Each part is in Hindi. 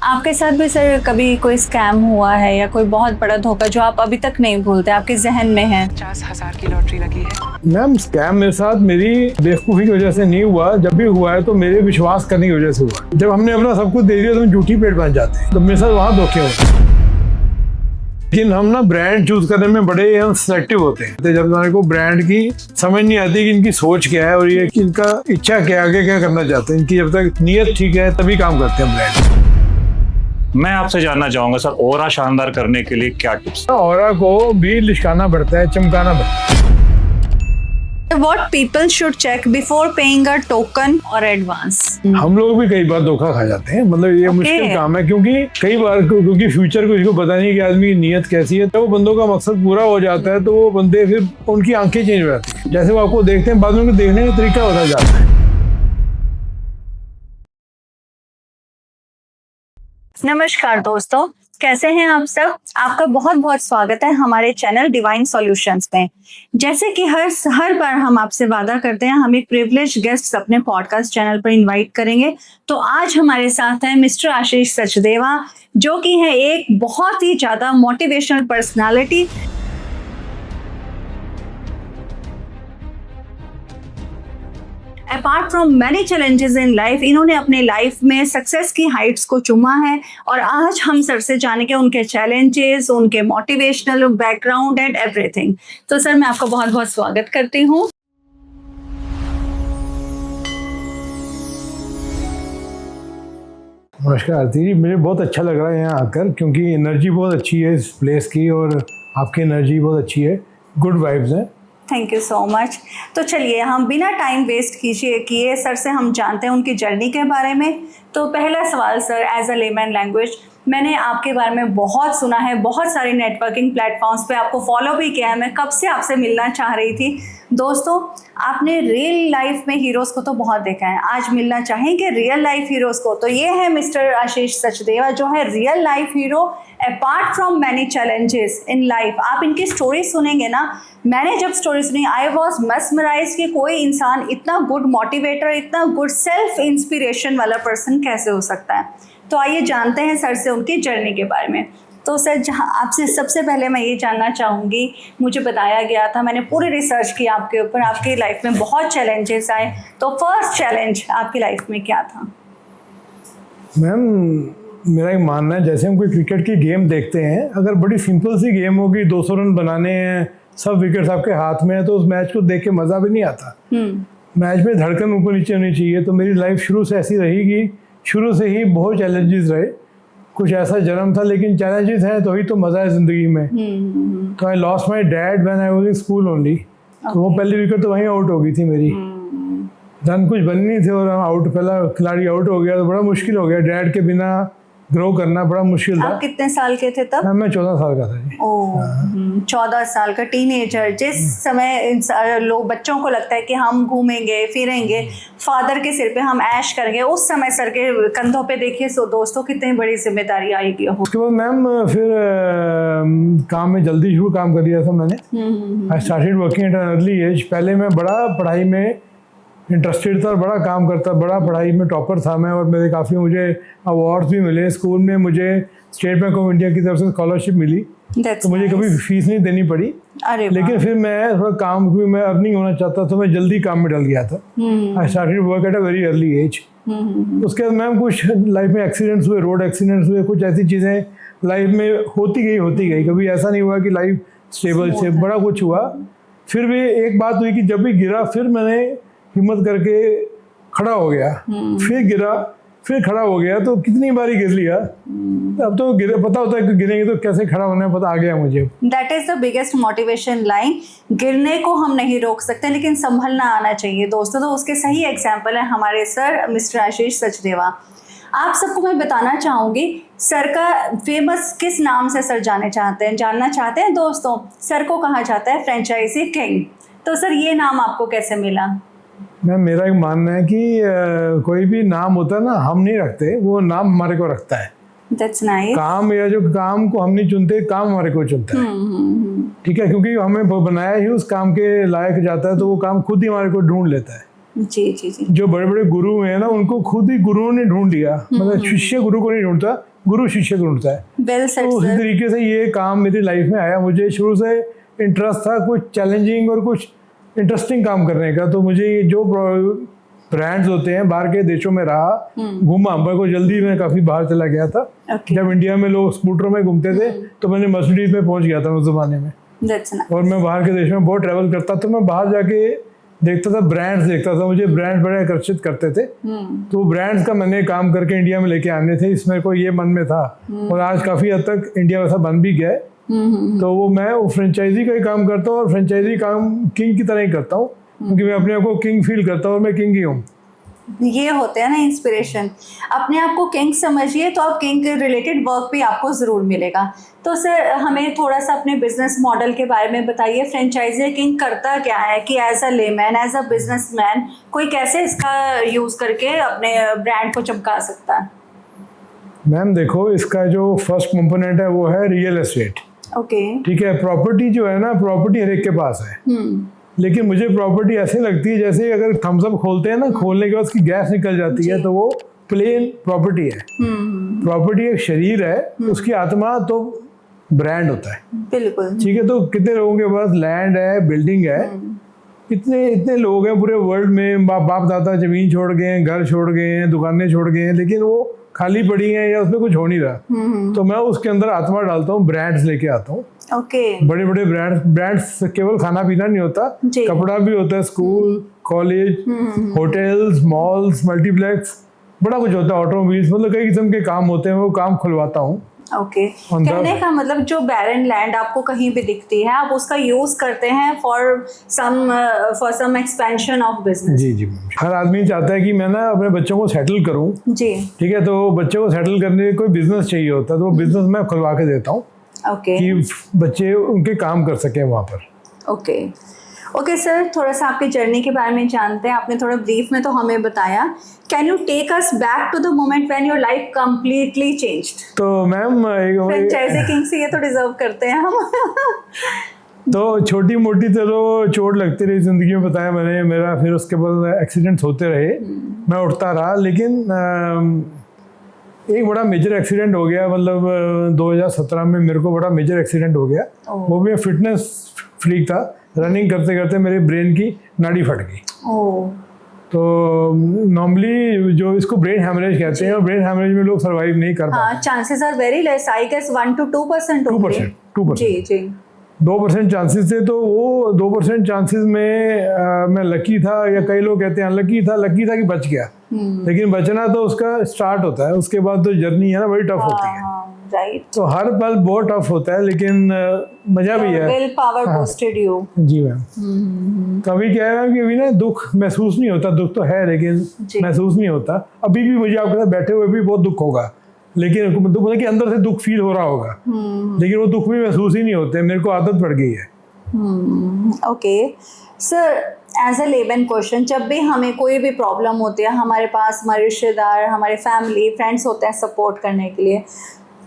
आपके साथ भी सर कभी कोई स्कैम हुआ है या कोई बहुत बड़ा धोखा जो आप अभी तक नहीं भूलते, आपके जहन में है? 50,000 की लॉटरी लगी है। मैम स्कैम मेरे साथ मेरी बेवकूफ़ी की वजह से नहीं हुआ, जब भी हुआ है तो मेरे विश्वास करने की वजह से हुआ। जब हमने अपना सब कुछ दे दिया तो हम झूठी पेट बन जाते हैं, तो मेरे साथ वहाँ धोखे होते हैं। लेकिन हम ना ब्रांड चूज करने में बड़े हम सिलेक्टिव होते हैं। तो जब हमारे को ब्रांड की समझ नहीं आती कि इनकी सोच क्या है और ये कि इनका इच्छा क्या आगे क्या करना चाहते हैं, इनकी जब तक नीयत ठीक है तभी काम करते हैं ब्रांड। मैं आपसे जानना चाहूंगा सर, ऑरा शानदार करने के लिए क्या टिप्स? ऑरा को भी लिशकाना पड़ता है, चमकाना पड़ता है। What people should check before paying a token or advance? हम लोग भी कई बार धोखा खा जाते हैं, मतलब ये मुश्किल काम है क्योंकि कई बार क्योंकि फ्यूचर को इसको पता नहीं कि आदमी की नीयत कैसी है। तो वो बंदों का मकसद पूरा हो जाता है तो वो बंदे फिर उनकी आंखें चेंज हो जाती हैं। जैसे वो आपको देखते हैं बाद में उनको देखने का तरीका बदल जाता है। नमस्कार दोस्तों, कैसे हैं आप सब? आपका बहुत बहुत स्वागत है हमारे चैनल डिवाइन सॉल्यूशंस में। जैसे कि हर बार हम आपसे वादा करते हैं, हम एक प्रिविलेज गेस्ट अपने पॉडकास्ट चैनल पर इनवाइट करेंगे। तो आज हमारे साथ हैं मिस्टर आशीष सचदेवा, जो कि है एक बहुत ही ज्यादा motivational personality. Apart from many challenges in life, इन्होंने अपने लाइफ में सक्सेस की हाइट्स को चूमा है और आज हम सर से जानेंगे उनके चैलेंजेस, उनके मोटिवेशनल बैकग्राउंड एंड एवरीथिंग। तो सर मैं आपका बहुत बहुत स्वागत करती हूँ। नमस्कार आरती जी, मुझे बहुत अच्छा लग रहा है यहाँ आकर क्योंकि एनर्जी बहुत अच्छी है इस प्लेस की और आपकी एनर्जी बहुत अच्छी है, गुड वाइब्स हैं। Thank you so much. तो चलिए हम बिना टाइम वेस्ट किए सर से हम जानते हैं उनकी जर्नी के बारे में। तो पहला सवाल sir, as a layman language, मैंने आपके बारे में बहुत सुना है, बहुत सारे नेटवर्किंग प्लेटफॉर्म्स पे आपको फॉलो भी किया है। मैं कब से आपसे मिलना चाह रही थी। दोस्तों, आपने रियल लाइफ में हीरोज़ को तो बहुत देखा है, आज मिलना चाहेंगे रियल लाइफ हीरोज़ को। तो ये है मिस्टर आशीष सचदेवा, जो है real life hero apart from many challenges in life. आप इनकी स्टोरी सुनेंगे ना, मैंने जब स्टोरी सुनी आई वॉज मेस्मराइज्ड कि कोई इंसान इतना गुड मोटिवेटर, इतना गुड सेल्फ इंस्पिरेशन वाला पर्सन कैसे हो सकता है। तो आइए जानते हैं सर से उनकी जर्नी के बारे में। तो सर, जहाँ आपसे सबसे पहले मैं ये जानना चाहूँगी, मुझे बताया गया था, मैंने पूरी रिसर्च की आपके ऊपर, आपकी लाइफ में बहुत चैलेंजेस आए। तो फर्स्ट चैलेंज आपकी लाइफ में क्या था? मैम मेरा एक मानना है, जैसे हम कोई क्रिकेट की गेम देखते हैं, अगर बड़ी सिंपल सी गेम होगी, 200 रन बनाने हैं, सब विकेट्स आपके हाथ में है, तो उस मैच को देख के मज़ा भी नहीं आता। मैच में धड़कन ऊपर नीचे होनी चाहिए। तो मेरी लाइफ शुरू से ऐसी रही कि शुरू से ही बहुत चैलेंजेस रहे। कुछ ऐसा जन्म था, लेकिन चैलेंजेस हैं तो ही तो मज़ा है ज़िंदगी में। तो I lost my dad when I was in school only. तो वो पहली विकेट तो वहीं आउट हो गई थी मेरी। रन कुछ बननी थी और आउट, पहला खिलाड़ी आउट हो गया तो बड़ा मुश्किल हो गया। डैड के बिना ग्रो करना बड़ा मुश्किल था। आप कितने साल के थे तब? मैं 14 साल का था जी। 14 साल का टीनेजर। जिस समय लोग बच्चों को लगता है कि हम घूमेंगे फिरेंगे, फादर के सिर पे हम ऐश करेंगे, उस समय सर के कंधों पे देखिए दोस्तों कितनी बड़ी जिम्मेदारी आएगी। उसके बाद मैम फिर काम में जल्दी शुरू काम कर दिया था मैंने। I started working at an early age. पहले मैं बड़ा पढ़ाई में इंटरेस्टेड था, बड़ा काम करता, बड़ा पढ़ाई में टॉपर था मैं, और मेरे काफ़ी मुझे अवार्ड्स भी मिले। स्कूल में मुझे स्टेट बैंक ऑफ इंडिया की तरफ से स्कॉलरशिप मिली। तो मुझे कभी फीस नहीं देनी पड़ी। लेकिन फिर मैं थोड़ा काम भी, मैं अर्निंग होना चाहता तो मैं जल्दी काम में डल गया था। I started work at a very early age. उसके बाद मैम कुछ लाइफ में एक्सीडेंट्स हुए, रोड एक्सीडेंट्स हुए, कुछ ऐसी चीज़ें लाइफ में होती गई। कभी ऐसा नहीं हुआ कि लाइफ स्टेबल से, बड़ा कुछ हुआ। फिर भी एक बात हुई कि जब भी गिरा फिर मैंने हिम्मत करके खड़ा हो गया, फिर गिरा, फिर खड़ा हो गया। तो कितनी बारी गिर लिया, अब तो गिरे, पता होता है कि गिरेंगे तो कैसे खड़ा होना है, पता आ गया मुझे। That is the biggest motivation line. गिरने को हम नहीं रोक सकते, लेकिन संभलना आना चाहिए दोस्तों। तो उसके सही एग्जाम्पल है हमारे सर मिस्टर आशीष सचदेवा। आप सबको मैं बताना चाहूँगी, सर का फेमस किस नाम से सर जानना चाहते हैं दोस्तों? सर को कहा जाता है फ्रेंचाइजी किंग। तो सर ये नाम आपको कैसे मिला? मैम मेरा एक मानना है कि कोई भी नाम होता है ना, हम नहीं रखते, वो नाम हमारे को रखता है। That's nice. काम, या जो काम को हम नहीं चुनते, काम हमारे को चुनता है। ठीक है, क्योंकि हमें बनाया ही उस काम के लायक जाता है, तो वो काम खुद ही हमारे को ढूंढ लेता है। जी जी जी। जो बड़े बड़े गुरु हैं ना, उनको खुद ही गुरुओं ने ढूंढ लिया, मतलब शिष्य गुरु को नहीं ढूंढता, गुरु शिष्य को ढूंढता है। वेल सेड तो उसी सर। तरीके से ये काम मेरी लाइफ में आया। मुझे शुरू से इंटरेस्ट था कुछ चैलेंजिंग और कुछ इंटरेस्टिंग काम करने का। तो मुझे ये जो ब्रांड्स होते हैं, बाहर के देशों में रहा, घूमा, मेरे को जल्दी मैं काफ़ी बाहर चला गया था। Okay. जब इंडिया में लोग स्कूटर में घूमते थे तो मैंने मर्सिडीज में पहुंच गया था उस ज़माने में। That's nice. और मैं बाहर के देशों में बहुत ट्रैवल करता, तो मैं बाहर जाके देखता था, ब्रांड्स देखता था, मुझे ब्रांड बड़े आकर्षित करते थे। तो ब्रांड्स का मैंने काम करके इंडिया में लेके आने थे, इसमें को ये मन में था। और आज काफ़ी हद तक इंडिया वैसा बन भी गया है। तो वो मैं वो फ्रेंचाइजी का ही काम करता हूँ, और फ्रेंचाइजी काम किंग की तरह ही करता हूँ, क्योंकि मैं अपने आप को किंग फील करता हूँ और मैं किंग ही हूँ। ये होते हैं ना इंस्पिरेशन। अपने आप को किंग समझिए तो आप किंग के रिलेटेड वर्क भी आपको ज़रूर मिलेगा। तो सर हमें थोड़ा सा अपने बिजनेस मॉडल के बारे में बताइए। फ्रेंचाइजी किंग करता क्या है कि as a layman, as a businessman कोई कैसे इसका यूज़ करके अपने ब्रांड को चमका सकता है? मैम देखो, इसका जो फर्स्ट कंपोनेंट है वो है रियल एस्टेट। ओके। ठीक है, प्रॉपर्टी जो है ना, प्रॉपर्टी हर एक के पास है। लेकिन मुझे प्रॉपर्टी ऐसे लगती है जैसे अगर थम्स अप खोलते हैं ना, खोलने के बाद उसकी गैस निकल जाती है, तो वो प्लेन प्रॉपर्टी है। प्रॉपर्टी एक शरीर है, उसकी आत्मा तो ब्रांड होता है। बिल्कुल। ठीक है, तो कितने लोगों के पास लैंड है, बिल्डिंग है, इतने लोग हैं पूरे वर्ल्ड में, बाप दादा जमीन छोड़ गए हैं, घर छोड़ गए हैं, दुकानें छोड़ गए हैं, लेकिन वो खाली पड़ी हैं या उसमें कुछ हो नहीं रहा। तो मैं उसके अंदर आत्मा डालता हूँ, ब्रांड्स लेके आता हूँ। ओके। बड़े बड़े ब्रांड्स केवल खाना पीना नहीं होता, कपड़ा भी होता है, school, college, hotels, malls, multiplex, बड़ा कुछ होता है, ऑटोमोबाइल्स, मतलब कई किस्म के काम होते हैं, वो काम खुलवाता हूँ। ओके। कहने का मतलब जो बैरन लैंड आपको कहीं भी दिखती है, आप उसका यूज करते हैं for some expansion of business. जी जी। हर आदमी चाहता है कि मैं ना अपने बच्चों को सेटल करूं। जी। ठीक है, तो बच्चों को सेटल करने के लिए कोई बिजनेस चाहिए होता है, तो वो बिजनेस मैं खुलवा के देता हूँ। ओके। कि बच्चे उनके काम कर सकें वहाँ पर। ओके। ओके सर, थोड़ा सा आपकी जर्नी के बारे में जानते हैं। आपने थोड़ा ब्रीफ में तो हमें बताया। Can you take us back to the moment when your life completely changed? तो मैम फ्रेंचाइजी किंग से ये तो डिजर्व करते हैं हम। तो छोटी मोटी तो चोट लगती रही जिंदगी में, बताया मैंने। मेरा फिर उसके बाद एक्सीडेंट्स होते रहे, मैं उठता रहा, लेकिन एक बड़ा मेजर एक्सीडेंट हो गया। मतलब 2017 में मेरे को बड़ा मेजर एक्सीडेंट हो गया। वो भी फिटनेस फ्रीक था, रनिंग करते करते मेरे ब्रेन की नाड़ी फट गई। तो नॉर्मली जो इसको ब्रेन हैमरेज कहते हैं, और ब्रेन हैमरेज में लोग सर्वाइव नहीं कर पाते। Chances are very less, I guess 1 to 2%। 2%। जी जी। 2% चांसेस थे, तो वो 2% चांसेस में मैं लकी था, या कई लोग कहते हैं अनलकी था। लकी था कि बच गया, लेकिन बचना तो उसका स्टार्ट होता है, उसके बाद तो जर्नी है ना बड़ी टफ होती है। राइट। तो हर पल बहुत टफ होता है, लेकिन मजा भी है। Will power boosted you. जी मैम। तो अभी क्या है मैम कि अभी ना दुख महसूस नहीं होता। दुख तो है लेकिन महसूस नहीं होता। अभी भी मुझे आपके साथ बैठे हुए भी बहुत दुख होगा, लेकिन दुख मतलब कि अंदर से दुख फील हो रहा होगा, लेकिन वो दुख भी महसूस ही नहीं होते। मेरे को आदत पड़ गई है। Okay sir, as a layman question, जब भी हमें कोई भी प्रॉब्लम होती है, हमारे पास हमारे रिश्तेदार, हमारे फैमिली फ्रेंड्स होते हैं सपोर्ट करने के लिए,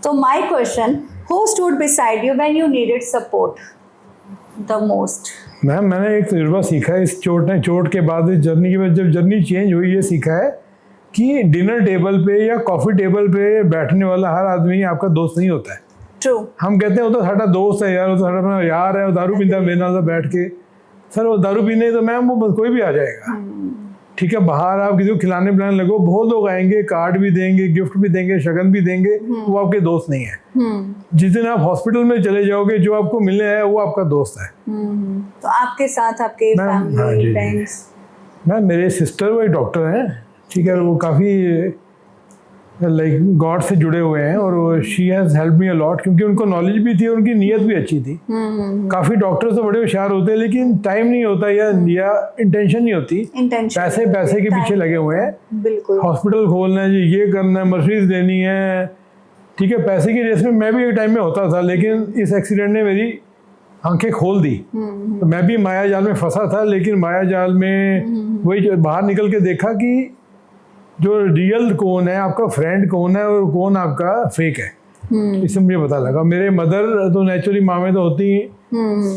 तो my question, who stood beside you when you needed support the most? Ma'am, मैंने एक तजुर्बा सीखा है इस चोट के बाद, इस जर्नी के बाद, जब जर्नी चेंज हुई, ये सीखा है कि डिनर टेबल पे या कॉफ़ी टेबल पे बैठने वाला हर आदमी आपका दोस्त नहीं होता है। ट्रू। हम कहते हैं वो तो साਡਾ दोस्त है यार, वो तो साਡਾ यार है, वो दारू पीता मेरे नाल बैठ के। सर वो दारू पीने तो मैम वो कोई भी आ जाएगा। ठीक है, बाहर आप किसी को खिलाने पिलाने लगो, बहुत लोग आएंगे, कार्ड भी देंगे, गिफ्ट भी देंगे, शगन भी देंगे, वो आपके दोस्त नहीं है। जिस दिन आप हॉस्पिटल में चले जाओगे, जो आपको मिलने है वो आपका दोस्त है। तो आपके साथ आपके फैमिली फ्रेंड्स? मैम मेरे सिस्टर वो एक डॉक्टर हैं। ठीक है, वो काफ़ी लाइक गॉड से जुड़े हुए हैं, और she has help me a lot, क्योंकि उनको नॉलेज भी थी और उनकी नीयत भी अच्छी थी। काफ़ी डॉक्टर्स तो बड़े होशियार होते हैं, लेकिन टाइम नहीं होता या इंटेंशन नहीं होती। पैसे के पीछे लगे हुए हैं। बिल्कुल। हॉस्पिटल खोलना है जी, ये करना है, मशीन देनी है। ठीक है, पैसे की रेस में मैं भी एक टाइम में होता था, लेकिन इस एक्सीडेंट ने मेरी आंखें खोल दी। तो मैं भी माया जाल में फंसा था, लेकिन माया जाल में वही बाहर निकल के देखा कि जो रियल कौन है, आपका फ्रेंड कौन है और कौन आपका फेक है। इससे मुझे पता लगा। मेरे मदर तो नेचुरली माँ में तो होती ही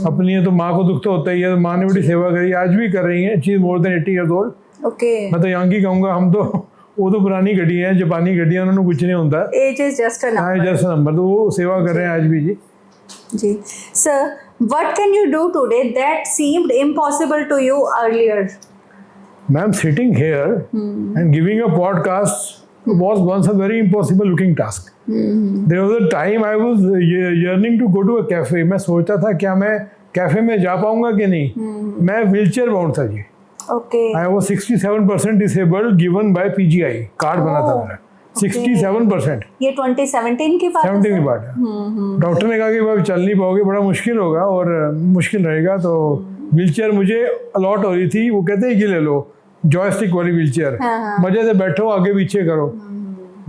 अपनी है, तो माँ को दुख तो होता ही है। तो माँ ने बड़ी सेवा करी, आज भी कर रही है। She is more than 80 years old। Okay मैं तो यंग ही कहूँगा, हम तो वो तो पुरानी गड्डी है, जापानी गड्डियाँ, उन्होंने कुछ नहीं होता। एज इज जस्ट अ हाँ, नंबर। जस्ट नंबर, तो वो सेवा कर रहे हैं आज भी जी। जी sir, what can you do today that seemed impossible to you earlier? Ma'am, sitting here and giving a podcast was once a very impossible looking task. There was a time I was yearning to go to a cafe. मैं सोचता था क्या मैं कैफे में जा पाऊंगा कि नहीं। मैं व्हीलचेयर बाउंड था जी। Okay I was 67% disabled given by PGI, card बना था मेरा 67%। ये 2017 की बात है 17 की sir? बात है। डॉक्टर ने कहा कि भाई चल नहीं पाओगे, बड़ा मुश्किल होगा और मुश्किल रहेगा, तो व्हीलचेयर मुझे अलॉट हो रही थी। वो कहते हैं ये ले लो, जॉयस्टिक वाली व्हीलचेयर, मजे से बैठो, आगे पीछे करो।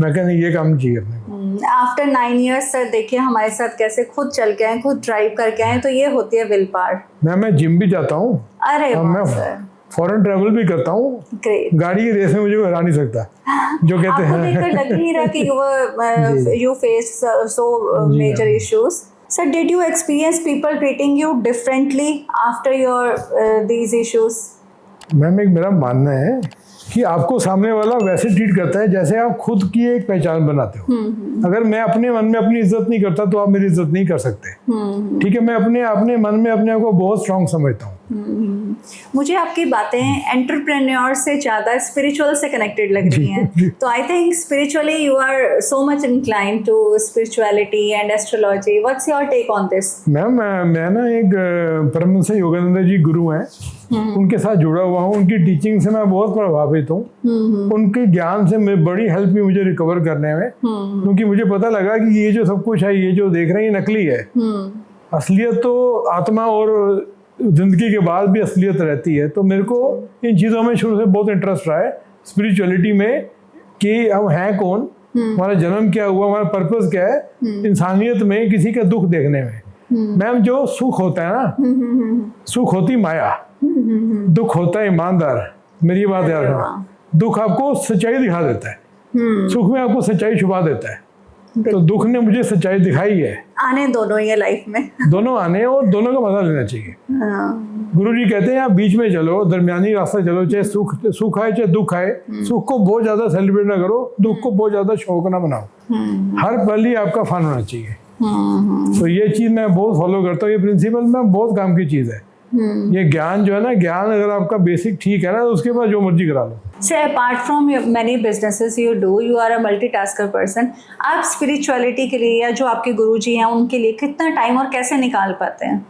मैं कहता ये काम नहीं चाहिए अपने को। आफ्टर 9 इयर्स सर देखिए हमारे साथ कैसे खुद चल के आए, खुद ड्राइव करके आए, तो ये होती है विल पावर। मैं जिम भी जाता हूँ अरे और वाह मैं सर, फॉरेन ट्रैवल भी करता हूँ। ग्रेट। गाड़ी की रेस में मुझे कोई हरा नहीं सकता, जो कहते आपको हैं। देखकर लग ही नहीं रहा कि you faced so major issues. Sir, did you experience people treating you differently after your these issues? Ma'am, एक मेरा मानना है कि आपको सामने वाला वैसे ट्रीट करता है जैसे आप खुद की एक पहचान बनाते हो। अगर मैं अपने मन में अपनी इज्जत नहीं करता तो आप मेरी इज्जत नहीं कर सकते। ठीक है, मैं अपने मन में अपने आप को बहुत स्ट्रांग समझता हूँ। मुझे आपकी बातें एंटरप्रेन्योर से ज़्यादा स्पिरिचुअल से कनेक्टेड लग रही हैं। तो I think spiritually you are so much inclined to spirituality and astrology. What's your take on this? Ma'am, मैं ना एक परमहंस योगानंद जी गुरु हैं, उनके साथ जुड़ा हुआ हूँ। उनकी टीचिंग से मैं बहुत प्रभावित हूँ। उनके ज्ञान से मैं बड़ी हेल्प भी मुझे रिकवर करने में, क्योंकि मुझे पता लगा कि ये जो सब कुछ है, ये जो देख रहे हैं, ये नकली है। असलियत तो आत्मा और जिंदगी के बाद भी असलियत रहती है। तो मेरे को इन चीज़ों में शुरू से बहुत इंटरेस्ट रहा है, स्पिरिचुअलिटी में, कि हम हैं कौन, हमारा जन्म क्या हुआ, हमारा पर्पस क्या है इंसानियत में, किसी का दुख देखने में। मैम, जो सुख होता है ना, सुख होती माया, दुख होता है ईमानदार। मेरी बात याद रखना, दुख आपको सच्चाई दिखा देता है, सुख में आपको सच्चाई छुपा देता है। तो दुख ने मुझे सच्चाई दिखाई है। आने दोनों ये लाइफ में, दोनों आने और दोनों का मजा लेना चाहिए। गुरु जी कहते हैं आप बीच में चलो, दरमियानी रास्ता चलो, चाहे सुख आए चाहे दुख आए। सुख को बहुत ज्यादा सेलिब्रेट ना करो, दुख को बहुत ज्यादा शौक ना बनाओ। हर पल ही आपका फन होना चाहिए। तो ये चीज मैं बहुत फॉलो करता हूँ। ये प्रिंसिपल में बहुत काम की चीज है। ये ज्ञान जो है ना, ज्ञान अगर आपका बेसिक ठीक है ना, तो उसके बाद जो मर्जी करा लो। Sir, apart from your many businesses you do, you are a multitasker person. आप स्पिरिचुअलिटी के लिए या जो आपके गुरुजी हैं उनके लिए कितना टाइम और कैसे निकाल पाते हैं?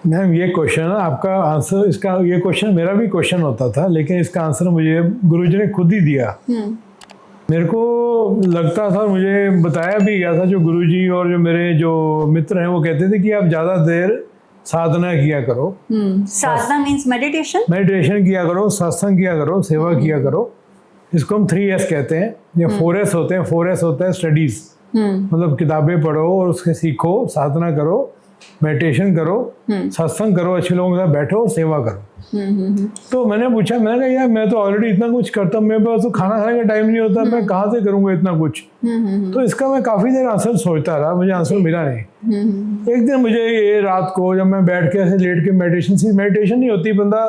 मैम, ये क्वेश्चन है आपका आंसर, इसका ये क्वेश्चन मेरा भी क्वेश्चन होता था, लेकिन इसका आंसर मुझे गुरुजी ने खुद ही दिया। मेरे को लगता था, मुझे बताया भी गया था, जो गुरुजी और जो मेरे जो मित्र हैं वो कहते थे कि आप ज़्यादा देर साधना किया करो। साधना मीन्स मेडिटेशन किया करो, सत्संग किया करो, सेवा किया करो। इसको हम 3S कहते हैं या 4S होते हैं। 4S होता है स्टडीज, मतलब किताबें पढ़ो और उसके सीखो, साधना करो, मेडिटेशन करो, सत्संग करो, अच्छे लोगों के साथ बैठो, सेवा करो। तो मैंने पूछा, मैंने कहा यार मैं तो ऑलरेडी इतना कुछ करता हूँ, मेरे पास तो खाना खाने का टाइम नहीं होता, मैं कहाँ से करूँगा इतना कुछ। तो इसका मैं काफ़ी देर आंसर सोचता रहा, मुझे आंसर मिला नहीं। एक दिन मुझे ये रात को जब मैं बैठ के ऐसे लेट के मेडिटेशन नहीं होती, बंदा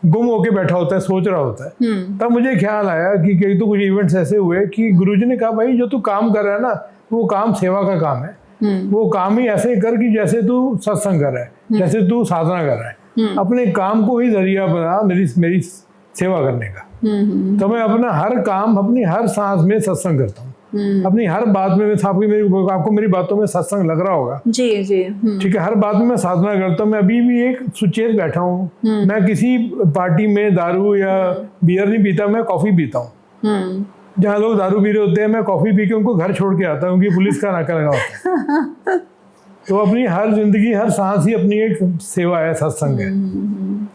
गुम होके बैठा होता है, सोच रहा होता है। तब मुझे ख्याल आया कि कई तो कुछ इवेंट्स ऐसे हुए कि गुरुजी ने कहा भाई जो तू काम कर रहा है ना, वो काम सेवा का काम है। वो काम ही ऐसे कर कि जैसे तू सत्संग कर रहा है, जैसे तू साधना कर रहा है। अपने काम को ही जरिया बना मेरी सेवा करने का। तो मैं अपना हर काम, अपनी हर सांस में सत्संग करता हूँ। अपनी हर बात में आपको मेरी बातों में सत्संग लग रहा होगा। जी जी। ठीक है, हर बात में मैं साधना करता हूँ। मैं अभी भी एक सुचेत बैठा हूँ। मैं किसी पार्टी में दारू या बियर नहीं पीता, मैं कॉफी पीता हूँ। जहाँ लोग दारू पी रहे होते हैं, मैं कॉफी पी के उनको घर छोड़ के आता हूँ, क्योंकि पुलिस का नाका लगा होता है। तो अपनी हर जिंदगी, हर सांस ही अपनी एक सेवा है, सत्संग है।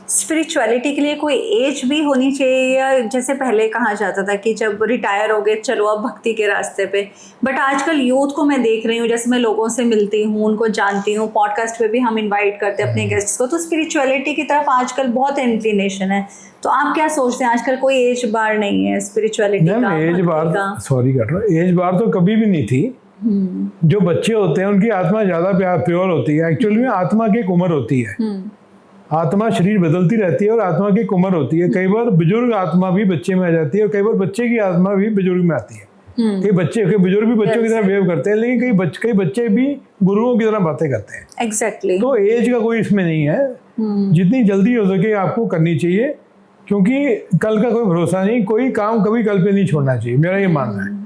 स्पिरिचुअलिटी के लिए कोई एज भी होनी चाहिए, या जैसे पहले कहा जाता था कि जब रिटायर हो गए चलो अब भक्ति के रास्ते पे, बट आजकल यूथ को मैं देख रही हूँ, जैसे मैं लोगों से मिलती हूँ, उनको जानती हूँ, पॉडकास्ट पे भी हम इनवाइट करते हैं अपने गेस्ट्स को, तो स्पिरिचुअलिटी की तरफ आजकल बहुत इंक्लिनेशन है। तो आप क्या सोचते हैं, आजकल कोई एज बार नहीं है स्पिरिचुअलिटी का? एज बार तो कभी भी नहीं थी। जो बच्चे होते हैं उनकी आत्मा ज़्यादा प्योर होती है। एक्चुअली में आत्मा की एक उम्र होती है। आत्मा शरीर बदलती रहती है और आत्मा की एक उम्र होती है। कई बार बुजुर्ग आत्मा भी बच्चे में आ जाती है और कई बार बच्चे की आत्मा भी बुजुर्ग में आती है। कई बुजुर्ग भी बच्चों की तरह बिहेव करते हैं, लेकिन कई बच्चे भी गुरुओं की तरह बातें करते हैं। एग्जैक्टली। तो एज का कोई इसमें नहीं है, जितनी जल्दी हो सके आपको करनी चाहिए, क्योंकि कल का कोई भरोसा नहीं, कोई काम कभी कल पे नहीं छोड़ना चाहिए, मेरा ये मानना है।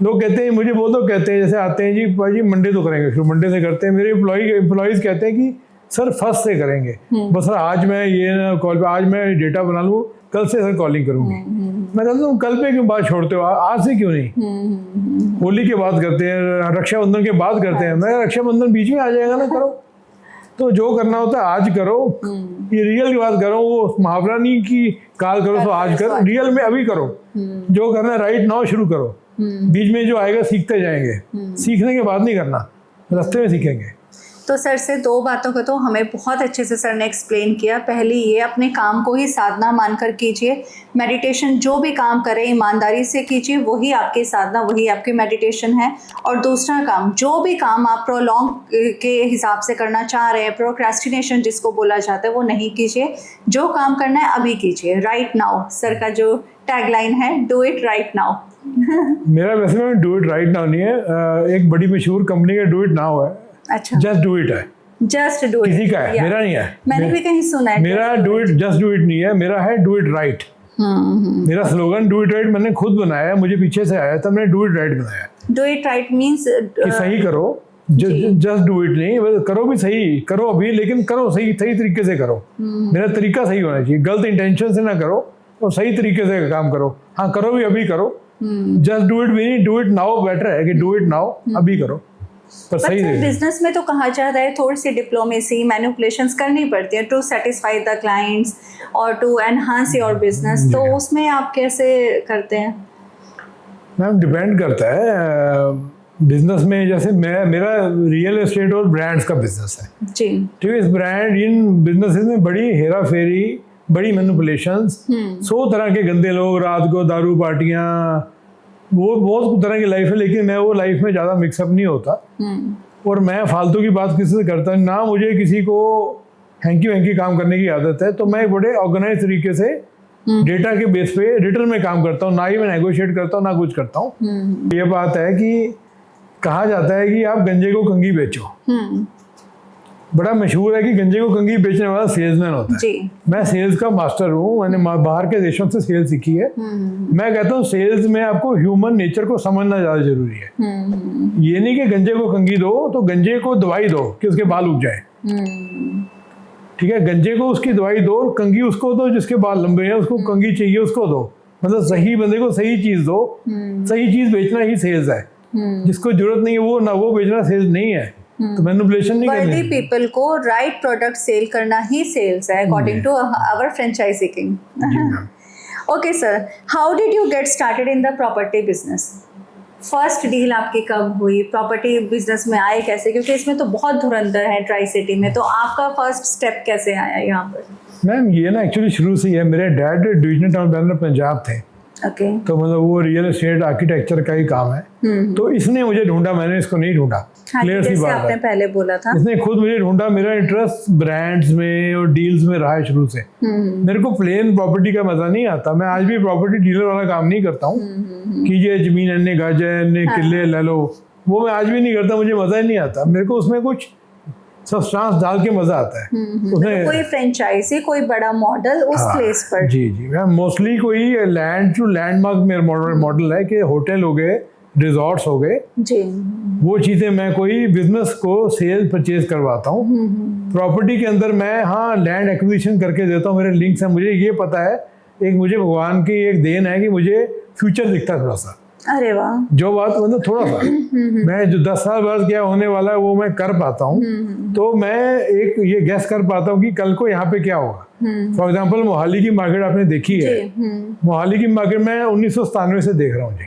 लोग कहते हैं, मुझे वो तो कहते हैं, जैसे आते हैं जी भाई मंडे तो करेंगे, शुरू मंडे से करते हैं। मेरे एम्प्लॉयज़ कहते हैं कि सर फर्स्ट से करेंगे, बस सर आज मैं ये ना कॉल पे, आज मैं डेटा बना लूँ, कल से सर कॉलिंग करूँगी। मैं कहता हूँ कल पे क्यों बात छोड़ते हो, आज से क्यों नहीं? होली के बाद करते हैं, रक्षाबंधन के बाद करते हैं। मैं रक्षाबंधन बीच में आ जाएगा ना, करो तो जो करना होता है आज करो। ये रियल की बात करो, वो मुहावरा नहीं कि काल करो तो आज करो, रियल में अभी करो। जो करना है राइट नाउ शुरू करो, बीच में जो आएगा सीखते जाएंगे, सीखने के बाद नहीं करना, रास्ते में सीखेंगे। तो सर से दो बातों को तो हमें बहुत अच्छे से सर ने एक्सप्लेन किया। पहली ये, अपने काम को ही साधना मानकर कीजिए, मेडिटेशन जो भी काम करें ईमानदारी से कीजिए, वही आपकी साधना, वही आपकी मेडिटेशन है। और दूसरा काम, जो भी काम आप प्रोलॉन्ग के हिसाब से करना चाह रहे हैं, प्रोक्रेस्टिनेशन जिसको बोला जाता है, वो नहीं कीजिए। जो काम करना है अभी कीजिए, राइट नाउ। सर का जो टैगलाइन है, डू इट राइट नाउ। मेरा वैसे में डू इट राइट नाउ नहीं है, एक बड़ी मशहूर कंपनी का डू इट नाउ है। अच्छा, जस्ट डू इट है, जस्ट डू इट किसी का है, मेरा नहीं है। मैंने भी कहीं सुना है। मेरा do it just do it नहीं है, मेरा है डू इट राइट। मेरा स्लोगन डू इट राइट मैंने खुद बनाया है, मुझे पीछे से आया था, मैंने डू इट राइट बनाया। डू इट राइट मीन्स कि सही करो, जस्ट डू इट नहीं, करो भी सही करो अभी, लेकिन करो सही तरीके से करो। मेरा तरीका सही होना चाहिए, गलत इंटेंशन से ना करो और सही तरीके से काम करो। हाँ, करो भी अभी करो। जस्ट डू इट भी नहीं, डू इट नाउ बेटर है कि डू इट नाउ, अभी करो। पर सही बिजनेस में तो कहा जाता है थोड़ी सी डिप्लोमेसी, मैनिपुलेशंस करनी पड़ती है टू सेटिस्फाई द क्लाइंट्स और टू एनहांस योर बिजनेस। तो उसमें आप कैसे करते हैं? मैम डिपेंड करता है बिजनेस में। जैसे मेरा रियल एस्टेट और ब्रांड्स का बिजनेस है जी, ठीक है। इन बिजनेसेस में बड़ी हेरा फेरी, बड़ी मैनिपुलेशंस, 100 तरह के गंदे लोग, रात को दारू पार्टियां, वो बहुत तरह की लाइफ है, लेकिन मैं वो लाइफ में ज़्यादा मिक्सअप नहीं होता। और मैं फालतू की बात किसी से करता ना, मुझे किसी को हैंकी वैंकी काम करने की आदत है। तो मैं बड़े ऑर्गेनाइज तरीके से डेटा के बेस पे रिटर्न में काम करता हूँ, ना ही मैं नेगोशिएट करता हूँ ना कुछ करता हूँ। ये बात है कि कहा जाता है कि आप गंजे को कंघी बेचो। बड़ा मशहूर है कि गंजे को कंघी बेचने वाला सेल्समैन होता है जी। मैं सेल्स का मास्टर हूँ, मैंने बाहर के देशों से सेल्स सीखी है। मैं कहता हूँ सेल्स में आपको ह्यूमन नेचर को समझना ज़्यादा जरूरी है। ये नहीं कि गंजे को कंघी दो तो गंजे को दवाई दो कि उसके बाल उग जाए, ठीक है। गंजे को उसकी दवाई दो, कंघी उसको दो जिसके बाल लंबे हैं, उसको कंघी चाहिए उसको दो। मतलब सही बंदे को सही चीज़ दो। सही चीज़ बेचना ही सेल्स है। जिसको जरूरत नहीं है वो ना वो बेचना सेल्स नहीं है। तो मैनिपुलेशन नहीं करनी। वर्दी पीपल को राइट प्रोडक्ट सेल करना ही सेल्स है, according to our franchisee king. Okay sir, how did you get started in the property business? First deal आपकी कब हुई? प्रॉपर्टी बिजनेस में आए कैसे? क्योंकि इसमें तो बहुत धुरंधर है ट्राई सिटी में, तो आपका फर्स्ट स्टेप कैसे आया यहाँ पर? मैम ये ना एक्चुअली शुरू से ही है। मेरे dad divisional town planner Punjab थे। ओके। तो मतलब वो रियल एस्टेट आर्किटेक्चर का ही काम है। तो इसने मुझे ढूंढा, मैंने इसको नहीं ढूंढा। क्लियर सी बात आपने है, पहले बोला था। इसने खुद मुझे ढूंढा। मेरा इंटरेस्ट ब्रांड्स में और डील्स में रहा है शुरू से। मेरे को प्लेन प्रॉपर्टी का मजा नहीं आता। मैं आज भी प्रॉपर्टी डीलर वाला काम नहीं करता हूँ कि ये जमीन अन्य गज है, अन्य किले ले लो, वो मैं आज भी नहीं करता। मुझे मजा ही नहीं आता। मेरे को उसमें कुछ सब्सटेंस डाल के मजा आता है। उसमें कोई फ्रेंचाइजी, कोई बड़ा मॉडल उस प्लेस पर। जी मैं मोस्टली कोई लैंड टू लैंडमार्क मेरा मॉडल है कि होटल हो गए, रिजॉर्ट्स हो गए जी, वो चीज़ें मैं कोई बिजनेस को सेल परचेज करवाता हूँ। प्रॉपर्टी के अंदर मैं लैंड एक्विजिशन करके देता हूँ। मेरे लिंक्स हैं, मुझे ये पता है, एक मुझे भगवान की एक देन है कि मुझे फ्यूचर दिखता है थोड़ा सा। अरे वाह। जो बात मतलब थोड़ा सा मैं जो 10 साल बाद क्या होने वाला है वो मैं कर पाता हूँ। तो मैं एक ये गैस कर पाता हूँ कि कल को यहाँ पे क्या होगा। फॉर एग्जाम्पल मोहाली की मार्केट आपने देखी है। मोहाली की मार्केट मैं 1997 से देख रहा हूँ जी।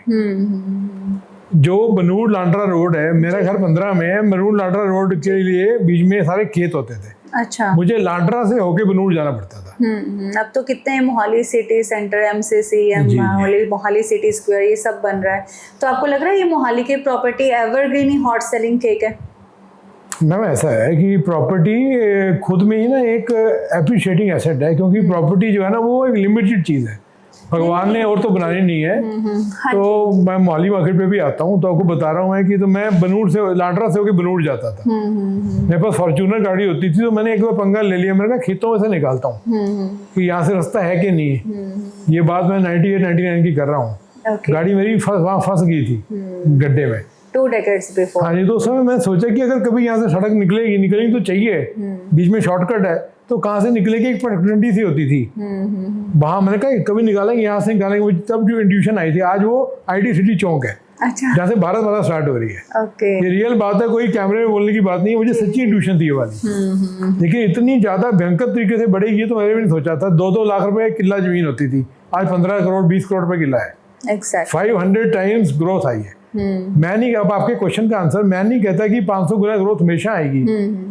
जो बनूड़ लांडरा रोड है, मेरा घर 15 में है। बनूड़ लांडरा रोड के लिए बीच में सारे खेत होते थे। अच्छा। मुझे लांडरा से होके बनूड़ जाना पड़ता था। अब तो कितने Mohali city centre, MCC, Mohali city square, ये सब बन रहा है। तो आपको लग रहा है ये मोहाली की प्रॉपर्टी एवरग्रीन ही हॉट सेलिंग केक है? मैम ऐसा है कि प्रॉपर्टी खुद में ही ना एक एप्रिशिएटिंग एसेट है, क्योंकि प्रॉपर्टी जो है ना वो एक लिमिटेड चीज़ है, भगवान ने और तो बनानी नहीं है। तो मैं मोहाली मार्केट पे भी आता हूँ, तो आपको बता रहा हूँ मैं कि तो मैं बनूड़ से, लाडरा से होकर बनूड़ जाता था। मेरे पास फॉर्च्यूनर गाड़ी होती थी, तो मैंने एक बार पंगा ले लिया, मैंने कहा खेतों में से निकालता हूँ कि यहाँ से रास्ता है कि नहीं है। ये बात मैं 98-99 की कर रहा हूँ। गाड़ी मेरी वहाँ फंस गई थी गड्ढे में 2 decades before। हाँ जी, तो उस समय मैंने सोचा कि अगर कभी यहाँ से सड़क निकलेगी तो चाहिए, बीच में शॉर्टकट है, तो कहाँ से निकलेगी, एक पर्टिकुलरिटी सी होती थी वहाँ। मैंने कहा कभी निकालेंगे, यहाँ से निकालेंगे, मुझे तब जो इंट्यूशन आई थी। आज वो IT सिटी चौक है, अच्छा, जहाँ से भारत माला स्टार्ट हो रही है। ओके, ये रियल बात है, कोई कैमरे में बोलने की बात नहीं है, मुझे सच्ची इंट्यूशन थी ये वाली। लेकिन इतनी ज्यादा भयंकर तरीके से बढ़ेगी तो मैंने भी नहीं सोचा था। 2-2 लाख रुपए किला जमीन होती थी, आज 15 करोड़ 20 करोड़ रुपए किला है। एग्जैक्ट 500 टाइम्स ग्रोथ आई है। मैं नहीं, अब आपके क्वेश्चन का आंसर, मैं नहीं कहता कि 500 गुना ग्रोथ हमेशा आएगी,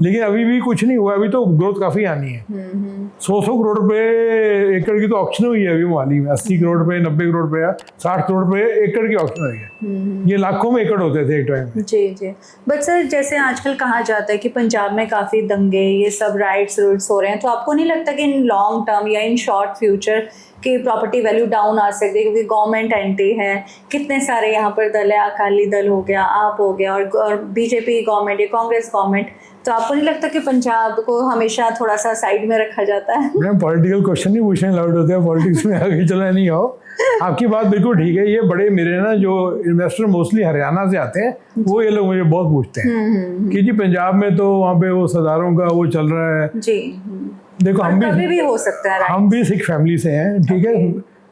लेकिन अभी भी कुछ नहीं हुआ, अभी तो ग्रोथ काफी आनी है। 100 करोड़ रुपए एकड़ की तो ऑक्शन हुई है अभी मोहाली में, 80 करोड़ रुपए, 90 करोड़ रुपए, 60 करोड़ रुपए एकड़ की ऑक्शन हुई है। ये लाखों में एकड़ होते थे एक टाइम में। जी जी। बट सर, जैसे आजकल कहा जाता है कि पंजाब में काफ़ी दंगे, ये सब राइट्स रूट्स हो रहे हैं, तो आपको नहीं लगता कि इन लॉन्ग टर्म या इन शॉर्ट फ्यूचर की प्रॉपर्टी वैल्यू डाउन आ सकती है? क्योंकि गवर्नमेंट एंटी है, कितने सारे यहाँ पर दल है, अकाली दल हो गया, आप हो गया, और बीजेपी गवर्नमेंट या कांग्रेस गवर्नमेंट, तो आपको नहीं लगता कि पंजाब को हमेशा थोड़ा सा साइड में रखा जाता है? मैम पॉलिटिकल क्वेश्चन नहीं पूछने अलाउड होते हैं पॉलिटिक्स में, आगे चला नहीं आओ। आपकी बात बिल्कुल ठीक है। ये बड़े मेरे ना जो इन्वेस्टर मोस्टली हरियाणा से आते हैं, वो ये लोग मुझे बहुत पूछते हैं कि जी पंजाब में तो वहाँ पे वो सरदारों का वो चल रहा है। जी, देखो हम भी हो सकता है, हम भी सिख फैमिली से हैं, ठीक है।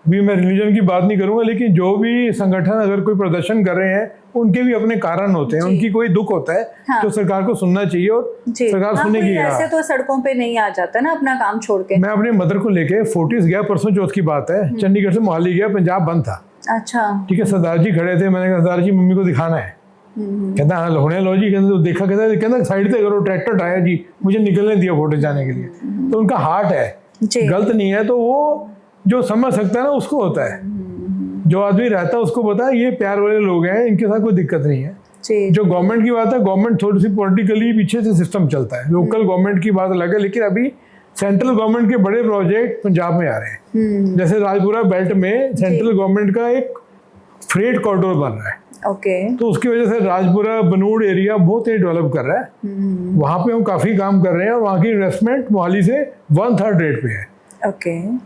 भी मैं रिलीजन की बात नहीं करूंगा, लेकिन जो भी संगठन अगर कोई प्रदर्शन कर रहे हैं, उनके भी अपने कारण होते हैं, उनकी कोई दुख होता है, हाँ। तो सरकार को सुनना चाहिए, और सरकार सुनने की ऐसे तो सड़कों पे नहीं आ जाता ना अपना काम छोड़ के। मैं अपने मदर को लेके फोर्टिस गया, परसों चौथ की बात है, चंडीगढ़ से मोहाली गया, पंजाब बंद था। अच्छा, ठीक है, सरदार जी खड़े थे, मैंने कहा सरदार जी मम्मी को दिखाना है। कहता हाँ होने लो जी। कहते देखा, कहता साइड से करो, ट्रैक्टर आया जी, मुझे निकलने दिया फोटो जाने के लिए। तो उनका हार्ट है, गलत नहीं है, तो वो जो समझ सकता है ना उसको होता है, जो आदमी रहता है उसको पता है ये प्यार वाले लोग हैं, इनके साथ कोई दिक्कत नहीं है। जो गवर्नमेंट की बात है, गवर्नमेंट थोड़ी सी पॉलिटिकली पीछे से सिस्टम चलता है, लोकल गवर्नमेंट की बात अलग है, लेकिन अभी सेंट्रल गवर्नमेंट के बड़े प्रोजेक्ट पंजाब में आ रहे हैं। जैसे राजपुरा बेल्ट में सेंट्रल गवर्नमेंट का एक फ्रेट कॉरिडोर बन रहा है, तो उसकी वजह से राजपुरा बनूड़ एरिया बहुत ही डेवलप कर रहा है। वहाँ पे हम काफ़ी काम कर रहे हैं, और वहाँ की इन्वेस्टमेंट मोहाली से 1/3 रेट पे है।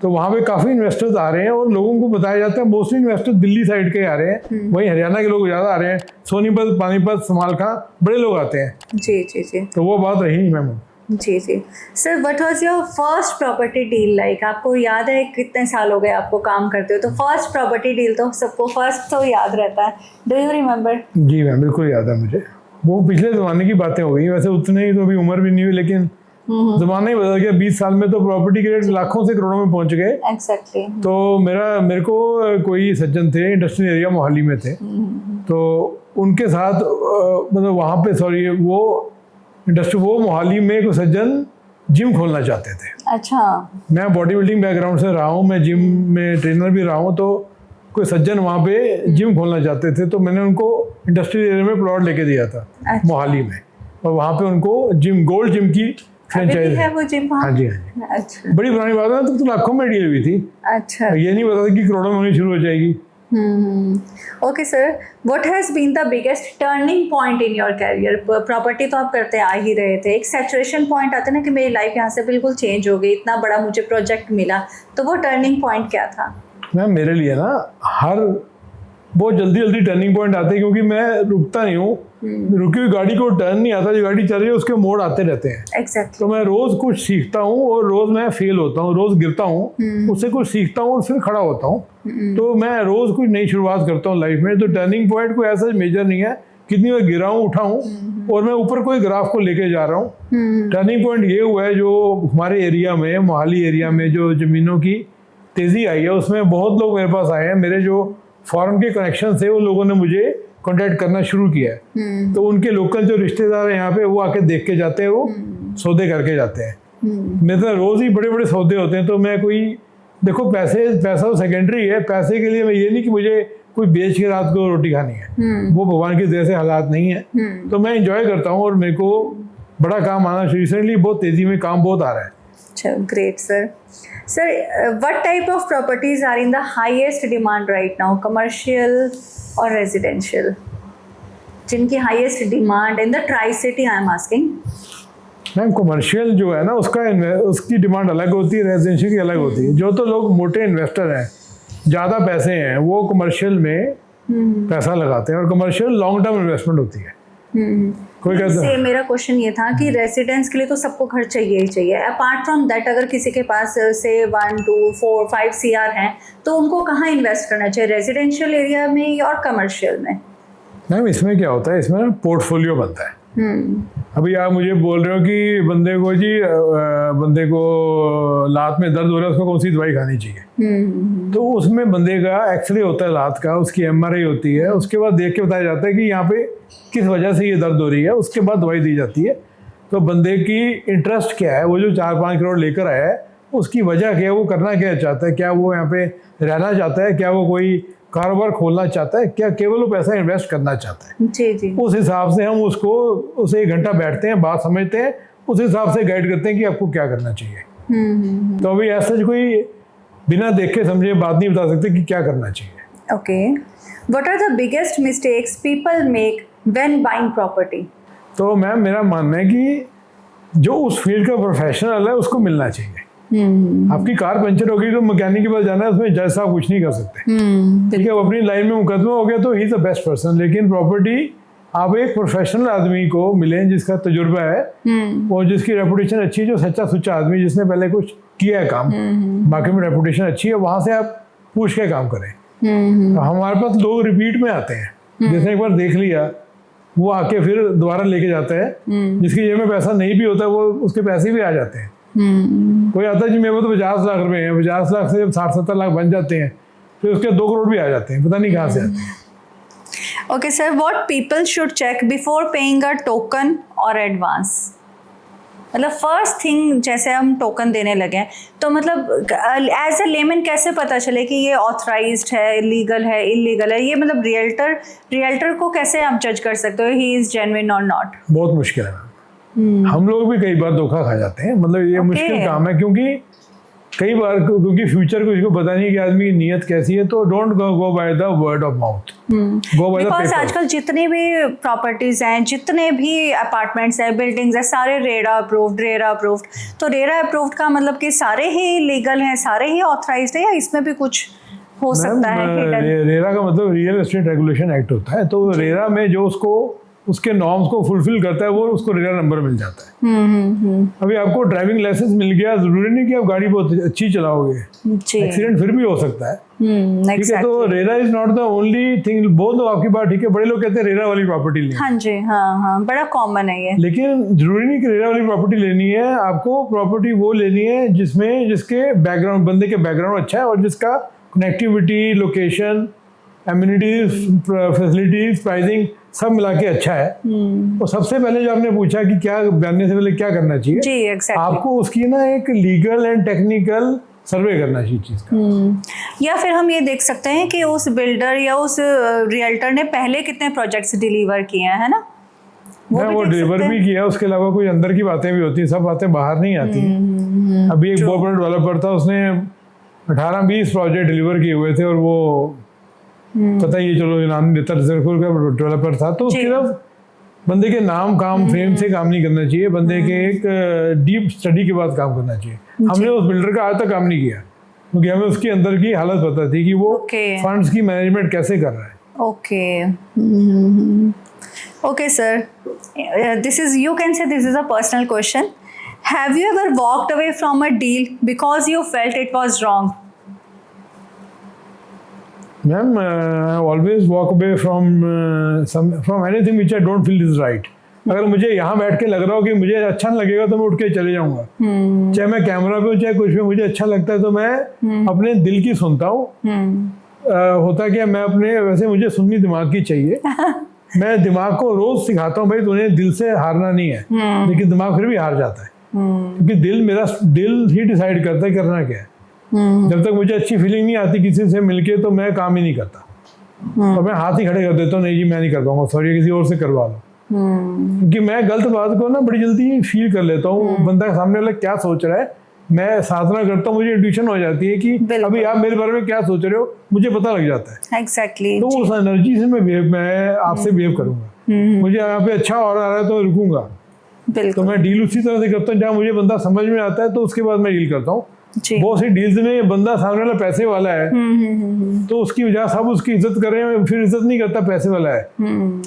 तो वहाँ पे काफ़ी इन्वेस्टर्स आ रहे हैं, और लोगों को बताया जाता है मोस्टली इन्वेस्टर दिल्ली साइड के आ रहे हैं, वहीं हरियाणा के लोग ज़्यादा आ रहे हैं, सोनीपत, पानीपत, समालखा बड़े लोग आते हैं। जी जी जी। तो वो बात रही नहीं मैम। जी जी। Sir, what was your first property deal like? आपको याद है कितने साल हो गए आपको काम करते हो? तो फर्स्ट प्रॉपर्टी डील तो सबको फर्स्ट तो याद रहता है। Do you remember? जी मैम, बिल्कुल याद है मुझे। वो पिछले ज़माने की बातें हो गई, वैसे उतने ही तो अभी उम्र भी नहीं हुई, लेकिन ज़माना ही बदल गया। 20 साल में तो प्रॉपर्टी के रेट लाखों से करोड़ों में पहुंच गए। एग्जैक्टली। तो मेरे को कोई सज्जन थे, इंडस्ट्रियल एरिया मोहाली में थे, तो उनके साथ मतलब वहाँ पे वो मोहाली में कोई सज्जन जिम खोलना चाहते थे। अच्छा। मैं बॉडी बिल्डिंग बैकग्राउंड से रहा हूँ, मैं जिम में ट्रेनर भी रहा हूँ, तो कोई सज्जन वहाँ पे जिम खोलना चाहते थे, तो मैंने उनको इंडस्ट्रियल एरिया में प्लॉट लेके दिया था। अच्छा। मोहाली में, और वहाँ पे उनको जिम, गोल्ड जिम की फ्रेंचाइज है वो जिम। हाँ जी। अच्छा। बड़ी पुरानी बात है, तो लाखों में डील हुई थी। अच्छा। ये नहीं पता था कि करोड़ों में होनी शुरू हो जाएगी। Okay sir, what has been the biggest turning point in your career? Property तो आप करते आ ही रहे थे, एक सैचुरेशन पॉइंट आता है ना कि मेरी लाइफ यहाँ से बिल्कुल चेंज हो गई, इतना बड़ा मुझे प्रोजेक्ट मिला, तो वो टर्निंग पॉइंट क्या था? मैम मेरे लिए ना बहुत जल्दी टर्निंग पॉइंट आते हैं, क्योंकि मैं रुकता नहीं हूँ। रुकी हुई गाड़ी को टर्न नहीं आता, जो गाड़ी चल रही है उसके मोड़ आते रहते हैं। Exactly. तो मैं रोज कुछ सीखता हूँ, और रोज मैं फेल होता हूँ, रोज गिरता हूँ, उससे कुछ सीखता हूँ और फिर खड़ा होता हूँ। तो मैं रोज कुछ नई शुरुआत करता हूँ लाइफ में। तो टर्निंग पॉइंट कोई ऐसा मेजर नहीं है, कितनी बार गिरा हूँ, उठा हूँ, और मैं ऊपर कोई ग्राफ को लेके जा रहा हूँ। टर्निंग पॉइंट ये हुआ है, जो हमारे एरिया में, मोहाली एरिया में जो जमीनों की तेजी आई है, उसमें बहुत लोग मेरे पास आए हैं। मेरे जो फॉरेन के कनेक्शन थे, उन लोगों ने मुझे कॉन्टैक्ट करना शुरू किया है। तो उनके लोकल जो रिश्तेदार हैं यहाँ पे, वो आके देख के जाते हैं, वो सौदे करके जाते हैं। मेरे तो रोज ही बड़े बड़े सौदे होते हैं। तो मैं देखो पैसा तो सेकेंडरी है, पैसे के लिए मैं ये नहीं कि मुझे कोई बेच के रात को रोटी खानी है, वो भगवान की दया से हालात नहीं है। तो मैं इंजॉय करता हूँ, और मेरे को बड़ा काम आना, रिसेंटली बहुत तेज़ी में काम बहुत आ रहा है। चलो great sir. Sir what type of properties are in the highest demand right now, commercial और रेजिडेंशियल, जिनकी highest demand in the tricity I am asking? Ma'am commercial जो है ना उसकी डिमांड अलग होती है, रेजिडेंशियल की अलग होती है। जो तो लोग मोटे इन्वेस्टर हैं, ज़्यादा पैसे हैं, वो कमर्शियल में पैसा लगाते हैं, और कमर्शियल लॉन्ग टर्म इन्वेस्टमेंट होती है। कोई कहता है, मेरा क्वेश्चन ये था कि रेसिडेंस के लिए तो सबको घर चाहिए ही चाहिए, अपार्ट फ्रॉम दैट अगर किसी के पास से 1 2 4 5 CR हैं तो उनको कहाँ इन्वेस्ट करना चाहिए, रेजिडेंशियल एरिया में और कमर्शियल में? मैम इसमें क्या होता है, इसमें पोर्टफोलियो बनता है। अभी आप मुझे बोल रहे हो कि बंदे को लात में दर्द हो रहा है, उसको कौन सी दवाई खानी चाहिए, तो उसमें बंदे का एक्सरे होता है लात का, उसकी MRI होती है, उसके बाद देख के बताया जाता है कि यहाँ पे किस वजह से ये दर्द हो रही है, उसके बाद दवाई दी जाती है। तो बंदे की इंटरेस्ट क्या है, वो जो 4-5 करोड़ लेकर आया है उसकी वजह क्या है, वो करना क्या चाहता है, क्या वो यहाँ पे रहना चाहता है, क्या वो कोई कारोबार खोलना चाहता है, क्या केवल वो पैसा इन्वेस्ट करना चाहता है। जी जी। उस हिसाब से हम उसे 1 घंटा बैठते हैं, बात समझते हैं, उस हिसाब से गाइड करते हैं कि आपको क्या करना चाहिए। तो अभी ऐसा कोई बिना देखे समझे बात नहीं बता सकते कि क्या करना चाहिए। Okay, what are the biggest mistakes people make when buying property? तो मैम मेरा मानना है कि जो उस फील्ड का प्रोफेशनल है उसको मिलना चाहिए। आपकी कार पंचर होगी तो मैकेनिक के पास जाना है, उसमें जज साहब कुछ नहीं कर सकते। ठीक है, वो अपनी लाइन में मुकदमा हो गया तो he is the best person. लेकिन प्रॉपर्टी आप एक प्रोफेशनल आदमी को मिलें जिसका तजुर्बा है और जिसकी रेपुटेशन अच्छी है, जो सच्चा सुच्चा आदमी जिसने पहले कुछ किया है काम, बाकी में रेपुटेशन अच्छी है, वहां से आप पूछ के काम करें। तो हमारे पास लोग रिपीट में आते हैं, जिसने एक बार देख लिया वो आके फिर दोबारा लेके जाता है। जिसकी जेब में पैसा नहीं भी होता वो उसके पैसे भी आ जाते हैं। कोई आता है जी मेरे को तो 50 लाख रुपए हैं, 50 लाख से जब 60-70 लाख बन जाते हैं फिर उसके 2 करोड़ भी आ जाते हैं, पता नहीं कहाँ से आते हैं। Okay sir, what people should check before paying a token और एडवांस? मतलब फर्स्ट थिंग जैसे हम टोकन देने लगे तो मतलब एज अ लेमन कैसे पता चले कि ये ऑथराइज्ड है, लीगल है, इलीगल है? ये मतलब रियल्टर को कैसे आप जज कर सकते हो ही इज जेन्युइन और नॉट? बहुत मुश्किल है। हम लोग भी कई बार धोखा खा जाते हैं, मतलब ये मुश्किल काम है, क्योंकि कई बार फ्यूचर को इसको पता नहीं कि आदमी की नीयत कैसी है। तो don't go by the word of mouth, go by the paper. आजकल जितने भी प्रॉपर्टीज हैं, जितने भी अपार्टमेंट्स हैं, बिल्डिंग्स हैं, सारे रेरा अप्रूव्ड। तो रेरा अप्रूव्ड का मतलब कि सारे ही लीगल हैं, सारे ही ऑथराइज्ड है, या इसमें भी कुछ हो सकता है? रेरा का मतलब रियल एस्टेट रेगुलेशन एक्ट होता है। तो रेरा में जो उसके नॉर्म्स को फुलफिल करता है वो उसको रेरा नंबर मिल जाता है। अभी आपको ड्राइविंग लाइसेंस मिल गया, जरूरी नहीं कि आप गाड़ी बहुत अच्छी चलाओगे, एक्सीडेंट फिर भी हो सकता है। ठीक है, तो RERA is not the only thing. बहुत लोग आपकी बात ठीक है, बड़े लोग कहते हैं रेरा वाली प्रॉपर्टी लेनी। हाँ जी, हाँ, बड़ा कॉमन है ये। लेकिन जरूरी नहीं कि रेरा वाली प्रॉपर्टी लेनी है, आपको प्रॉपर्टी वो लेनी है जिसके बैकग्राउंड, बंदे के बैकग्राउंड अच्छा है और जिसका connectivity, location, amenities, facilities, pricing सब मिला के अच्छा है। तो सबसे पहले जो आपने पूछा कि क्या जानने से पहले क्या करना चाहिए, जी exactly. आपको उसकी ना एक लीगल एंड टेक्निकल सर्वे करना चाहिए चीज का। या फिर हम ये देख सकते हैं कि उस बिल्डर या उस रियल्टर ने पहले कितने प्रोजेक्ट्स डिलीवर किए हैं, है ना? वो डिलीवर भी किया, उसके अलावा कोई अंदर की बातें भी होती हैं, सब बातें बाहर नहीं आती। अभी एक बहुत बड़ा डेवलपर था, उसने 18-20 प्रोजेक्ट डिलीवर किए हुए थे और वो पता ही, चलो नाम का डेवलपर था। तो सिर्फ बंदे के नाम काम फेम से काम नहीं करना चाहिए, बंदे के एक डीप स्टडी के बाद काम करना चाहिए। हमने उस बिल्डर का आज तक काम नहीं किया क्योंकि हमें उसकी अंदर की हालत पता थी कि वो फंड्स की मैनेजमेंट कैसे कर रहा है। Okay sir, this is, you can say this is a personal question. Have you ever walked away from a deal because you felt it was wrong? Ma'am, I always walk away from anything which I don't feel is right. अगर मुझे यहाँ बैठ के लग रहा हो कि मुझे अच्छा नहीं लगेगा तो मैं उठ के चले जाऊँगा। चाहे मैं कैमरा पे हूँ चाहे कुछ भी, मुझे अच्छा लगता है तो मैं अपने दिल की सुनता हूँ। होता क्या, मैं अपने वैसे मुझे सुननी दिमाग की चाहिए। मैं दिमाग को रोज सिखाता हूँ भाई तूने दिल से हारना नहीं है, लेकिन दिमाग फिर भी हार जाता है क्योंकि दिल ही डिसाइड करता है करना क्या है। जब तक मुझे अच्छी फीलिंग नहीं आती किसी से मिलके तो मैं काम ही नहीं करता। तो मैं हाथ ही खड़े कर देता हूँ, नहीं जी मैं नहीं कर पाऊंगा, सॉरी किसी और से करवा लो। क्योंकि मैं गलत बात को ना बड़ी जल्दी फील कर लेता हूँ, बंदा सामने वाला क्या सोच रहा है, मैं साधना करता हूँ, मुझे इंट्यूशन हो जाती है कि अभी आप मेरे बारे में क्या सोच रहे हो, मुझे पता लग जाता है। एग्जैक्टली। तो उस एनर्जी से मैं आपसे बिहेव करूंगा। मुझे यहाँ पे अच्छा और आ रहा है तो रुकूंगा। तो मैं डील उसी तरह से करता हूँ जहाँ मुझे बंदा समझ में आता है, तो उसके बाद मैं डील करता हूँ। बहुत सी डील्स में बंदा सामने वाला पैसे वाला है, तो उसकी वजह सब उसकी इज्जत कर रहे हैं, फिर इज्जत नहीं करता, पैसे वाला है।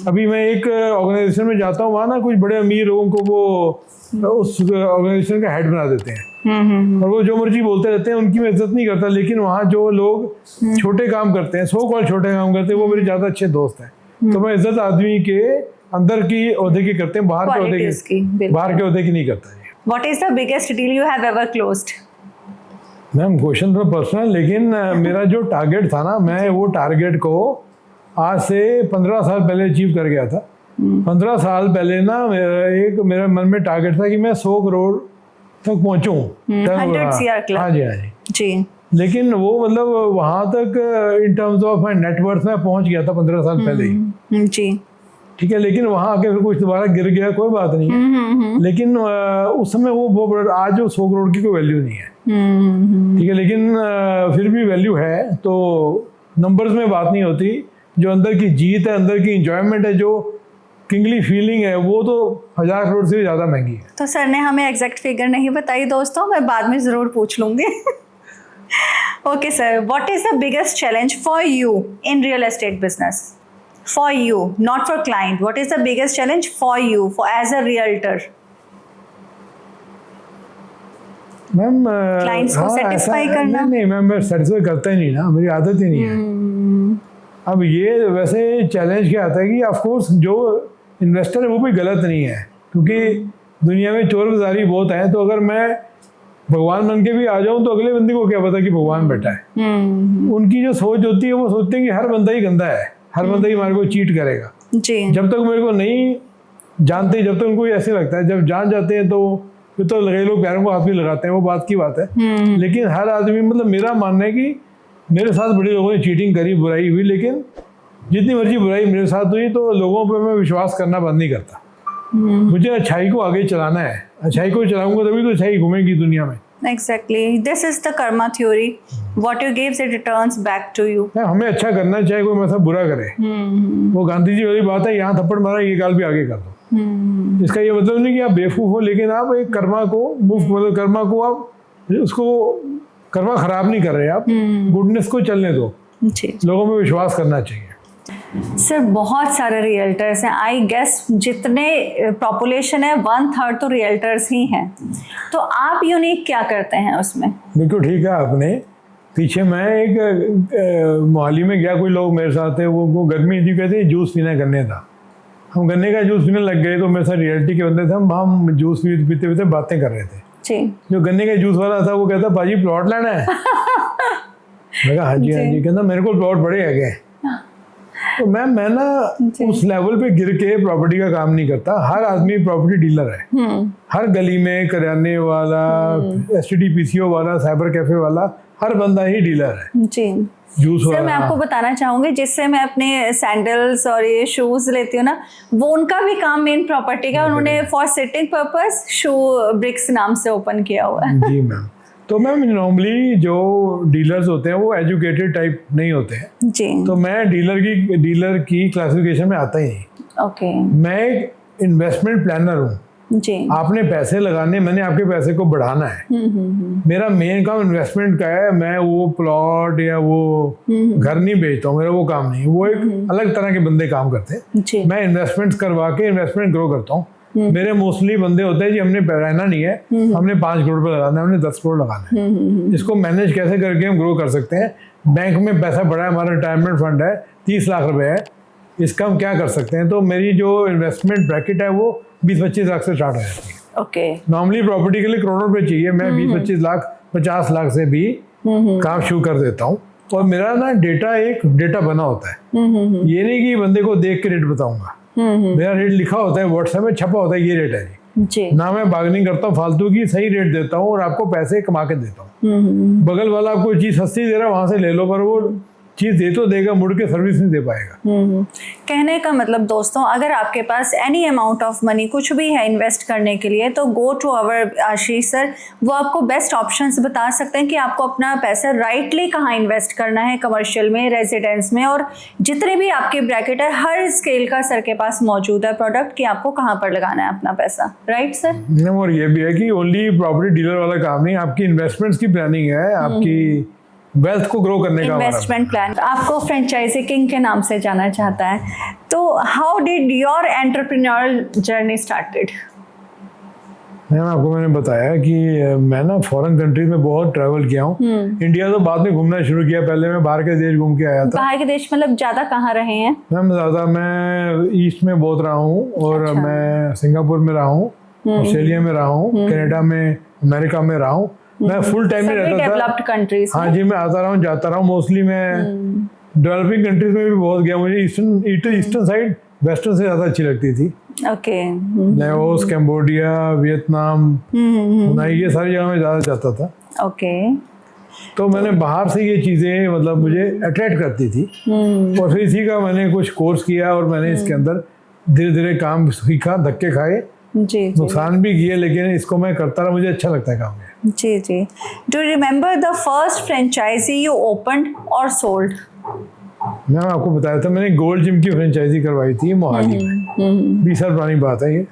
अभी मैं एक ऑर्गेनाइजेशन में जाता हूँ, वहाँ ना कुछ बड़े अमीर लोगों को वो उस ऑर्गेनाइजेशन का हेड बना देते हैं, और वो जो मर्जी बोलते रहते हैं, उनकी मैं इज्जत नहीं करता। लेकिन वहाँ जो लोग छोटे काम करते हैं, सो कॉल छोटे काम करते हैं, वो मेरे ज़्यादा अच्छे दोस्त हैं। तो मैं इज्जत आदमी के अंदर की ओहदे की करते हैं, बाहर के ओहदे की नहीं करता। What is the biggest deal you have ever closed? Ma'am question तो पर्सनल, लेकिन मेरा जो टारगेट था ना, मैं वो टारगेट को आज से 15 साल पहले अचीव कर गया था। 15 साल पहले ना मेरे मन में टारगेट था कि मैं 100 करोड़ तक पहुंचूं। 100 CR हाँ जी जी। लेकिन वो मतलब वहाँ तक in terms of my net worth में पहुंच गया था 15 साल पहले ही जी। ठीक है, लेकिन वहाँ आके फिर कुछ दोबारा गिर गया, कोई बात नहीं है। लेकिन उस समय वो आज वो 100 करोड़ की कोई वैल्यू नहीं है। ठीक है, लेकिन फिर भी वैल्यू है। तो नंबर्स में बात नहीं होती, जो अंदर की जीत है, अंदर की इंजॉयमेंट है, जो किंगली फीलिंग है, वो तो 1000 करोड़ से भी ज़्यादा महंगी है। तो सर ने हमें एग्जैक्ट फिगर नहीं बताई दोस्तों, मैं बाद में ज़रूर पूछ लूँगी। Okay sir, what is the biggest challenge for you in real estate business? For you, not for client. What is the biggest challenge for you, for as a realtor? Ma'am clients को सेटिस्फाई करना? नहीं मैम, मैं सेटिस्फाई करता ही नहीं ना, मेरी आदत ही नहीं है। अब ये वैसे चैलेंज क्या आता है कि ऑफ कोर्स जो इन्वेस्टर है वो भी गलत नहीं है, क्योंकि दुनिया में चोर बाजारी बहुत है। तो अगर मैं भगवान बन के भी आ जाऊं, तो अगले बंदे को क्या पता कि भगवान बैठा है। उनकी जो सोच होती है, वो सोचते हैं कि हर बंदा ही गंदा है, हर बंदा ही हमारे को चीट करेगा जी। जब तक मेरे को नहीं जानते, जब तक उनको ऐसे लगता है, जब जान जाते हैं तो फिर तो लगे लोग पैरों को हाथ भी लगाते हैं, वो बात की बात है। लेकिन हर आदमी, मतलब मेरा मानना है कि मेरे साथ बड़े लोगों ने चीटिंग करी, बुराई हुई, लेकिन जितनी मर्जी बुराई मेरे साथ हुई, तो लोगों पर मैं विश्वास करना बंद नहीं करता। मुझे अच्छाई को आगे चलाना है, अच्छाई को चलाऊंगा तभी तो अच्छाई घूमेगी दुनिया में। Exactly. This is the karma theory. What you give, it returns back to you. हमें अच्छा करना चाहिए, कोई मतलब बुरा करे। वो गांधी जी वाली बात है, यहाँ थप्पड़ मारा, ये गाल भी आगे कर दो। इसका ये मतलब नहीं कि आप बेवकूफ हो, लेकिन आप एक कर्मा को मतलब कर्मा को आप उसको कर्मा खराब नहीं कर रहे, आप गुडनेस को चलने दो। लोगों में विश्वास करना चाहिए। सर बहुत सारे रियल्टर्स हैं, आई गेस जितने पॉपुलेशन है 1/3 तो रियल्टर्स ही हैं। तो आप यूनिक क्या करते हैं उसमें? बिल्कुल ठीक है आपने। पीछे मैं एक मोहाली में गया, कोई लोग मेरे साथ थे, वो गर्मी थी, कहते जूस पीना गन्ने था। हम गन्ने का जूस पीने लग गए, तो मेरे साथ रियलिटी के बंदे थे, हम जूस पीते पीते बातें कर रहे थे जी। जो गन्ने का जूस वाला था वो कहता भाजी प्लॉट लेना है। मैं कहा हाँ जी हाँ जी। कहता मेरे को प्लॉट बड़े है गए। तो मैं ना उस लेवल पे गिर के प्रॉपर्टी का काम नहीं करता। हर आदमी प्रॉपर्टी डीलर है। हर गली में करियाने वाला, एसटीडी पीसीओ वाला, साइबर कैफे वाला, हर बंदा ही डीलर है जी। जूस वाला। मैं आपको बताना चाहूंगी, जिससे मैं अपने सैंडल्स और ये शूज लेती हूँ ना, वो उनका भी काम मेन प्रॉपर्टी का, उन्होंने for sitting purpose shoe bricks नाम से ओपन किया हुआ है जी मैम। तो मैम नॉर्मली जो डीलर्स होते हैं वो एजुकेटेड टाइप नहीं होते हैं जी। तो मैं डीलर की क्लासिफिकेशन में आता ही नहीं। ओके। मैं एक इन्वेस्टमेंट प्लानर हूँ जी। आपने पैसे लगाने, मैंने आपके पैसे को बढ़ाना है। मेरा मेन काम इन्वेस्टमेंट का है। मैं वो प्लॉट या वो घर नहीं बेचता हूँ, मेरा वो काम नहीं। वो एक अलग तरह के बंदे काम करते हैं। मैं इन्वेस्टमेंट्स करवा के इन्वेस्टमेंट ग्रो करता हूँ। मेरे मोस्टली बंदे होते हैं जी, हमने रहना नहीं है, हमने 5 करोड़ रुपए लगाना है, हमने 10 करोड़ लगाना है। इसको मैनेज कैसे करके हम ग्रो कर सकते हैं। बैंक में पैसा पड़ा है, हमारा रिटायरमेंट फंड है 30 लाख रुपए है, इसका हम क्या कर सकते हैं। तो मेरी जो इन्वेस्टमेंट ब्रैकेट है वो 20-25 लाख से स्टार्ट हो जाती है। ओके। नॉर्मली प्रॉपर्टी के लिए करोड़ों रुपए चाहिए, मैं 20-25 लाख 50 लाख से भी काम शुरू कर देता हूँ। और मेरा ना एक डेटा बना होता है। ये नहीं कि बंदे को देख के रेट बताऊंगा। मेरा रेट लिखा होता है, व्हाट्सएप में छपा होता है, ये रेट है जी। ना मैं बार्गेनिंग करता हूँ फालतू की, सही रेट देता हूँ और आपको पैसे कमा के देता हूँ। बगल वाला आपको चीज सस्ती दे रहा है, वहां से ले लो, पर वो चीज़ दे तो देगा, मुड़ के सर्विस नहीं दे पाएगा। कहने का मतलब दोस्तों, अगर आपके पास एनी अमाउंट ऑफ मनी कुछ भी है इन्वेस्ट करने के लिए, तो go to our Ashish sir. वो आपको बेस्ट ऑप्शंस बता सकते हैं कि आपको अपना पैसा राइटली कहाँ इन्वेस्ट करना है, कमर्शियल में, रेजिडेंस में, और जितने भी आपके ब्रैकेट है हर स्केल का सर के पास मौजूद है प्रोडक्ट कि आपको कहाँ पर लगाना है अपना पैसा। Right sir? और ये भी है कि ओनली प्रॉपर्टी डीलर वाला काम नहीं, आपकी इन्वेस्टमेंट्स की प्लानिंग है, आपकी वेल्थ को ग्रो करने का इन्वेस्टमेंट प्लान। आपको फ्रेंचाइजी किंग के नाम से जाना चाहता है, तो how did your entrepreneurial journey started? मैंने बताया कि मैं ना फॉरेन कंट्रीज में बहुत ट्रैवल किया हूँ। इंडिया तो बाद में घूमना शुरू किया, पहले मैं बाहर के देश घूम के आया था। बाहर के देश मतलब ज़्यादा कहाँ रहे हैं? मैं ईस्ट में बहुत रहा हूँ, और अच्छा। मैं सिंगापुर में रहा हूँ, ऑस्ट्रेलिया में रहा हूँ, कनाडा में, अमेरिका में रहा हूँ। मैं फुल टाइम में रहता था। Developed countries. हाँ जी, मैं आता रहा हूँ, जाता रहा हूँ। मोस्टली मैं डेवलपिंग कंट्रीज में भी बहुत गया। मुझे ईस्टर्न साइड वेस्टर्न से ज़्यादा अच्छी लगती थी। ओके। लाओस, कैम्बोडिया, वियतनाम, ये सारी जगह में ज़्यादा जाता था। ओके। तो मैंने बाहर से ये चीज़ें मतलब मुझे अट्रैक्ट करती थी, और फिर इसी का मैंने कुछ कोर्स किया, और मैंने इसके अंदर धीरे धीरे काम सीखा, धक्के खाए, जी। नुकसान भी किए, लेकिन इसको मैं करता रहा, मुझे अच्छा लगता है काम में। जी जी। Do you remember the first franchise you opened or sold? मैं आपको बताया था, मैंने गोल्ड जिम की फ्रेंचाइजी करवाई थी मोहाली में। 20 साल पुरानी बात है ये।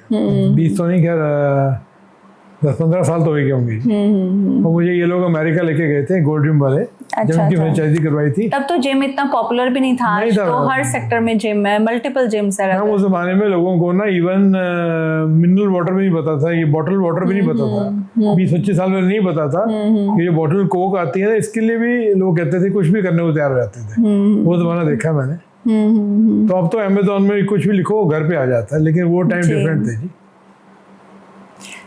20 तो नहीं, खैर 10-15 साल तो हो गए होंगे। और मुझे ये लोग अमेरिका लेके गए थे, गोल्ड जिम वाले, जब उनकी फ्रेंचाइजी करवाई थी। तब तो जिम इतना पॉपुलर भी नहीं था। आज तो हर सेक्टर में जिम है, मल्टीपल जिम्स है। उस जमाने में लोगों को ना इवन मिनरल वाटर भी नहीं पता था, ये बॉटल वाटर भी नहीं पता था। 20-25 साल में नहीं पता था कि ये बॉटल कोक आती है, इसके लिए भी लोग कहते थे, कुछ भी करने को तैयार हो जाते थे। वो जमाना देखा मैंने। तो अब तो अमेज़न में कुछ भी लिखो घर पे आ जाता है, लेकिन वो टाइम डिफरेंट थे जी।